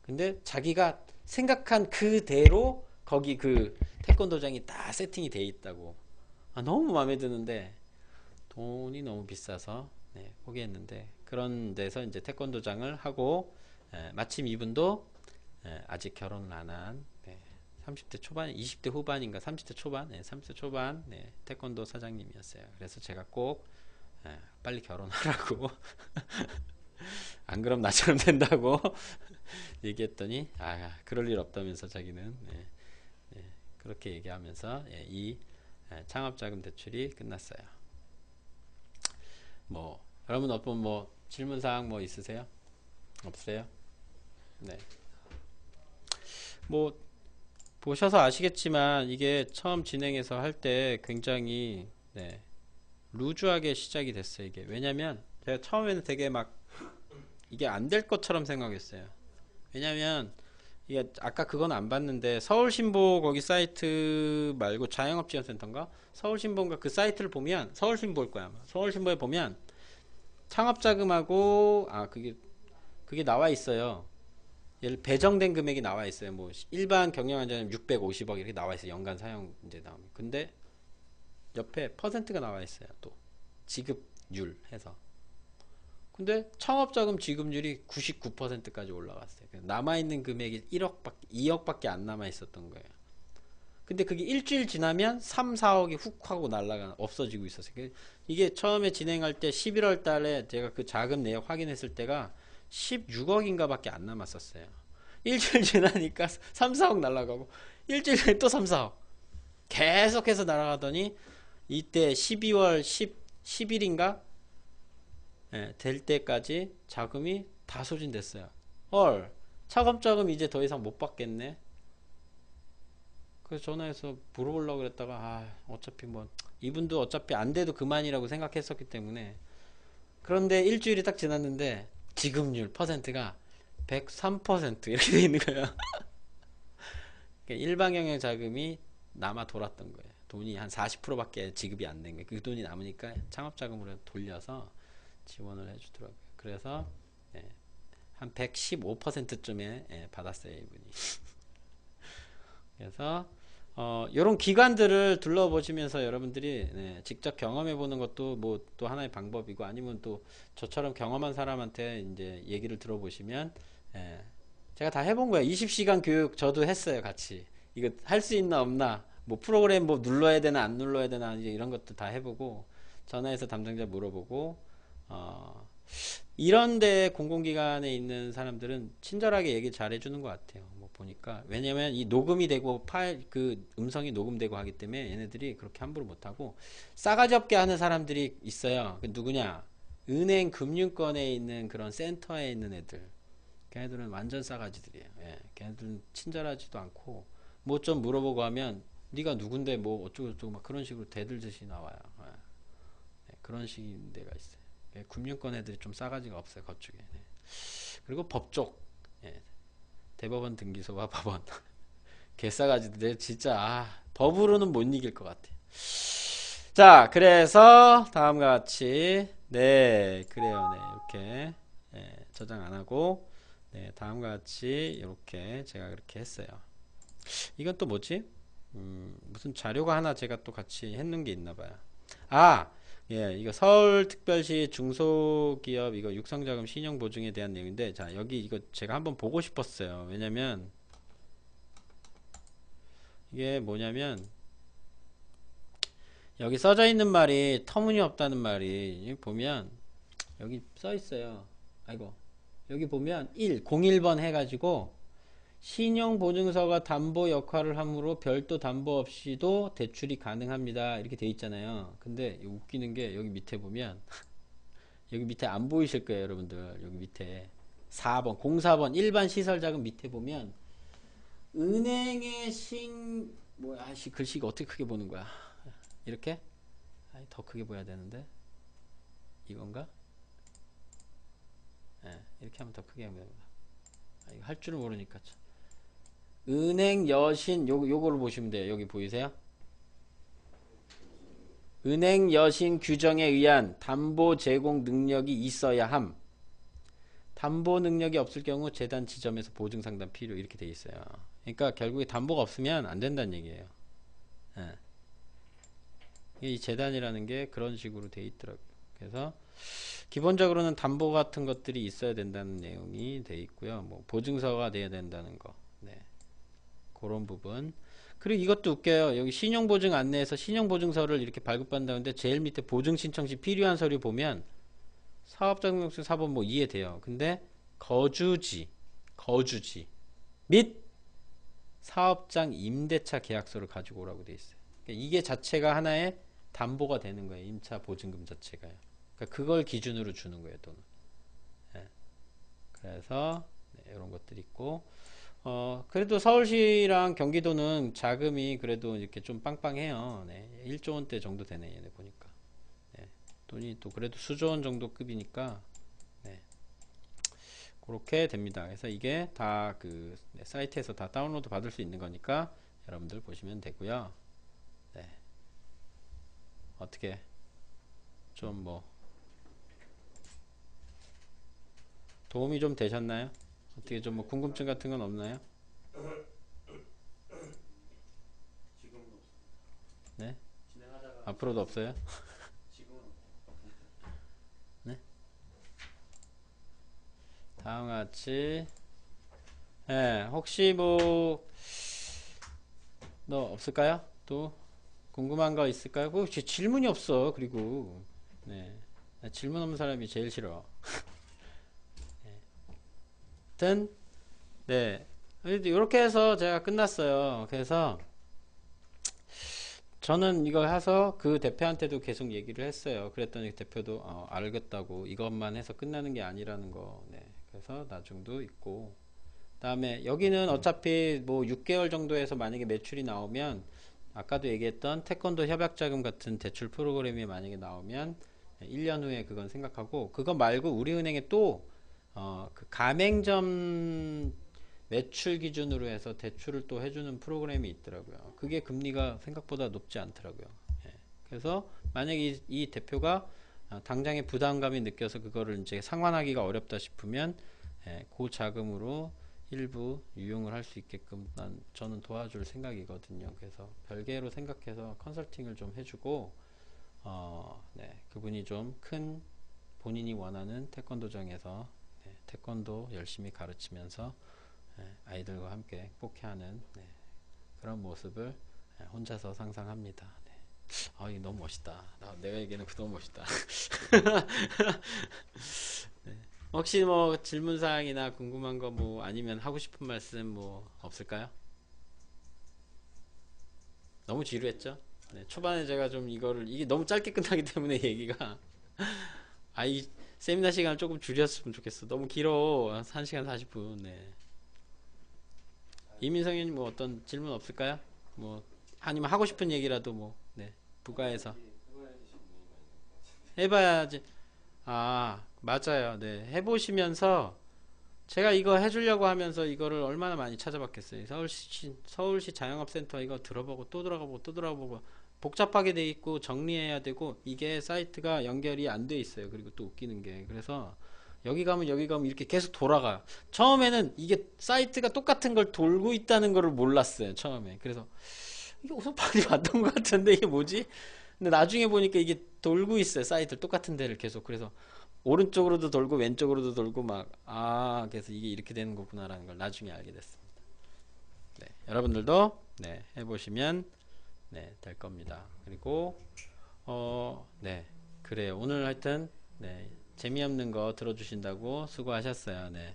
근데 자기가 생각한 그대로 거기 그 태권도장이 다 세팅이 돼 있다고. 너무 마음에 드는데 돈이 너무 비싸서 포기했는데 그런 데서 이제 태권도장을 하고 마침 이분도 아직 결혼을 안 한 30대 초반, 20대 후반인가 30대 초반, 30대 초반 태권도 사장님이었어요. 그래서 제가 꼭 빨리 결혼하라고 안 그럼 나처럼 된다고 얘기했더니 그럴 일 없다면서 자기는 그렇게 얘기하면서 이 창업자금 대출이 끝났어요. 뭐 여러분 어떤 뭐 질문사항 뭐 있으세요? 없어요? 네. 뭐 보셔서 아시겠지만 이게 처음 진행해서 할 때 굉장히 루즈하게 시작이 됐어요. 이게 왜냐면 제가 처음에는 되게 막 이게 안 될 것처럼 생각했어요. 왜냐면 이게 아까 그건 안 봤는데 서울신보 거기 사이트 말고 자영업지원센터인가 서울신보인가 그 사이트를 보면 서울신보일 거야 아마. 서울신보에 보면 창업자금하고 그게 나와 있어요. 배정된 금액이 나와 있어요. 뭐 일반 경영안전은 650억 이렇게 나와 있어요. 연간 사용 이제 나오면. 근데 옆에 퍼센트가 나와 있어요. 또 지급률 해서. 근데 창업자금 지급률이 99%까지 올라갔어요. 남아있는 금액이 2억밖에 안 남아있었던 거예요. 근데 그게 일주일 지나면 3, 4억이 훅 하고 없어지고 있었어요. 이게 처음에 진행할 때 11월 달에 제가 그 자금 내역 확인했을 때가 16억인가 밖에 안 남았었어요. 일주일 지나니까 3, 4억 날아가고 일주일 전에 또 3, 4억 계속해서 날아가더니 이때 12월 10일인가 될 때까지 자금이 다 소진됐어요. 차검자금 이제 더 이상 못 받겠네. 그래서 전화해서 물어보려고 그랬다가 어차피 뭐 이분도 어차피 안 돼도 그만이라고 생각했었기 때문에. 그런데 일주일이 딱 지났는데 지급률 퍼센트가 103% 이렇게 돼 있는 거예요. 일방향의 자금이 남아 돌았던 거예요. 돈이 한 40%밖에 지급이 안 된 거예요. 그 돈이 남으니까 창업자금으로 돌려서 지원을 해주더라고요. 그래서 한 115%쯤에 받았어요, 이분이. 그래서 이런 기관들을 둘러보시면서 여러분들이 직접 경험해 보는 것도 뭐 또 하나의 방법이고, 아니면 또 저처럼 경험한 사람한테 이제 얘기를 들어보시면 제가 다 해본 거예요. 20시간 교육 저도 했어요, 같이. 이거 할 수 있나 없나, 뭐 프로그램 뭐 눌러야 되나 안 눌러야 되나 이제 이런 것도 다 해보고, 전화해서 담당자 물어보고 이런데 공공기관에 있는 사람들은 친절하게 얘기 잘 해주는 것 같아요. 뭐 보니까 왜냐면 이 녹음이 되고 파일 그 음성이 녹음되고 하기 때문에 얘네들이 그렇게 함부로 못하고 싸가지 없게 하는 사람들이 있어요. 그 누구냐? 은행 금융권에 있는 그런 센터에 있는 애들. 걔네들은 완전 싸가지들이에요. 예, 걔네들은 친절하지도 않고 뭐 좀 물어보고 하면 네가 누군데 뭐 어쩌고저쩌고 막 그런 식으로 대들듯이 나와요. 예, 네, 그런 식인 데가 있어요. 예, 금융권 애들이 좀 싸가지가 없어요. 그쪽에. 네. 그리고 법쪽. 예, 대법원 등기소와 법원. 개싸가지들 진짜 법으로는 못 이길 것 같아. 자, 그래서 다음과 같이 네, 그래요. 네, 이렇게 저장 안 하고 네, 다음과 같이 이렇게 제가 그렇게 했어요. 이건 또 뭐지? 무슨 자료가 하나 제가 또 같이 했는 게 있나 봐요. 예, 이거 서울특별시 중소기업 이거 육성자금 신용보증에 대한 내용인데, 자, 여기 이거 제가 한번 보고 싶었어요. 왜냐면, 이게 뭐냐면, 여기 써져 있는 말이 터무니없다는 말이, 보면, 여기 써 있어요. 아이고, 여기 보면 01번 해가지고, 신용보증서가 담보 역할을 하므로 별도 담보 없이도 대출이 가능합니다. 이렇게 돼 있잖아요. 근데 웃기는 게 여기 밑에 보면 여기 밑에 안 보이실 거예요, 여러분들. 여기 밑에 4번, 04번 일반 시설자금 밑에 보면 은행의 글씨가 어떻게 크게 보는 거야? 이렇게? 더 크게 보여야 되는데 이건가? 이렇게 하면 더 크게 하면 이거 할 줄을 모르니까 참. 은행 여신 요거를 보시면 돼요. 여기 보이세요? 은행 여신 규정에 의한 담보 제공 능력이 있어야 함. 담보 능력이 없을 경우 재단 지점에서 보증 상담 필요 이렇게 돼 있어요. 그러니까 결국에 담보가 없으면 안 된다는 얘기예요. 예. 이 재단이라는 게 그런 식으로 돼 있더라고요. 그래서 기본적으로는 담보 같은 것들이 있어야 된다는 내용이 돼 있고요. 뭐 보증서가 돼야 된다는 거. 네. 그런 부분. 그리고 이것도 웃겨요. 여기 신용보증 안내에서 신용보증서를 이렇게 발급받는다는데 제일 밑에 보증 신청 시 필요한 서류 보면 사업자등록증 4번 뭐 이해돼요. 근데 거주지 및 사업장 임대차 계약서를 가지고 오라고 돼 있어요. 그러니까 이게 자체가 하나의 담보가 되는 거예요. 임차 보증금 자체가요. 그러니까 그걸 기준으로 주는 거예요. 또는. 네. 그래서 네, 이런 것들이 있고 그래도 서울시랑 경기도는 자금이 그래도 이렇게 좀 빵빵해요. 네, 1조 원대 정도 되네, 얘네 보니까. 네, 돈이 또 그래도 수조 원 정도 급이니까, 네, 그렇게 됩니다. 그래서 이게 다 그 사이트에서 다 다운로드 받을 수 있는 거니까 여러분들 보시면 되고요. 네, 어떻게 좀 뭐 도움이 좀 되셨나요? 어떻게 좀 뭐 궁금증 같은 건 없나요? 지금은 없습니다. 네, 진행하다가 앞으로도 없어요? 지금은 네. 다음과 같이 혹시 뭐 너 없을까요? 또 궁금한 거 있을까요? 질문이 없어. 그리고 네, 나 질문 없는 사람이 제일 싫어. 하여튼 네, 이렇게 해서 제가 끝났어요. 그래서 저는 이거 해서 그 대표한테도 계속 얘기를 했어요. 그랬더니 대표도 알겠다고, 이것만 해서 끝나는 게 아니라는 거. 네, 그래서 나중도 있고, 다음에 여기는 어차피 뭐 6개월 정도에서 만약에 매출이 나오면 아까도 얘기했던 태권도 협약자금 같은 대출 프로그램이 만약에 나오면 1년 후에 그건 생각하고, 그거 말고 우리은행에 또 그 가맹점 매출 기준으로 해서 대출을 또 해주는 프로그램이 있더라고요. 그게 금리가 생각보다 높지 않더라고요. 예. 그래서 만약에 이 대표가 당장의 부담감이 느껴서 그거를 이제 상환하기가 어렵다 싶으면 그 자금으로 일부 유용을 할 수 있게끔 저는 도와줄 생각이거든요. 그래서 별개로 생각해서 컨설팅을 좀 해주고 네, 그분이 좀 큰 본인이 원하는 태권도장에서 태권도 열심히 가르치면서 아이들과 함께 행복해하는 그런 모습을 혼자서 상상합니다. 이거 너무 멋있다. 내가 얘기하는 그 너무 멋있다. 네. 혹시 뭐 질문 사항이나 궁금한 거 뭐 아니면 하고 싶은 말씀 뭐 없을까요? 너무 지루했죠? 네, 초반에 제가 좀 이게 너무 짧게 끝나기 때문에 얘기가 이 세미나 시간을 조금 줄였으면 좋겠어. 너무 길어. 1시간 40분. 네. 이민성 의원님 뭐 어떤 질문 없을까요? 뭐 아니면 하고 싶은 얘기라도 뭐 네. 부가해서 해봐야지. 맞아요. 네. 해보시면서 제가 이거 해주려고 하면서 이거를 얼마나 많이 찾아봤겠어요. 서울시 자영업센터 이거 들어보고 또 들어가보고 또 들어보고 복잡하게 돼 있고 정리해야 되고 이게 사이트가 연결이 안 돼 있어요. 그리고 또 웃기는 게 그래서 여기 가면 이렇게 계속 돌아가요. 처음에는 이게 사이트가 똑같은 걸 돌고 있다는 걸 몰랐어요. 처음에. 그래서 이게 어디서 많이 봤던 것 같은데 이게 뭐지? 근데 나중에 보니까 이게 돌고 있어요. 사이트를 똑같은 데를 계속. 그래서 오른쪽으로도 돌고 왼쪽으로도 돌고 그래서 이게 이렇게 되는 거구나라는 걸 나중에 알게 됐습니다. 네, 여러분들도 네, 해보시면 네, 될 겁니다. 그리고 네, 그래요. 오늘 하여튼 네, 재미없는 거 들어주신다고 수고하셨어요. 네,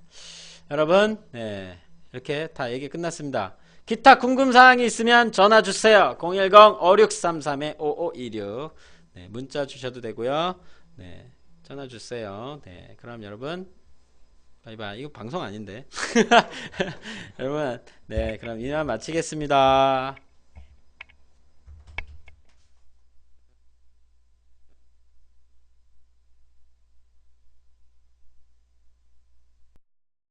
여러분 네, 이렇게 다 얘기 끝났습니다. 기타 궁금사항이 있으면 전화주세요. 010-5633-5526 네, 문자 주셔도 되고요. 네, 전화주세요. 네, 그럼 여러분 바이바이. 이거 방송 아닌데 여러분 네, 그럼 이만 마치겠습니다.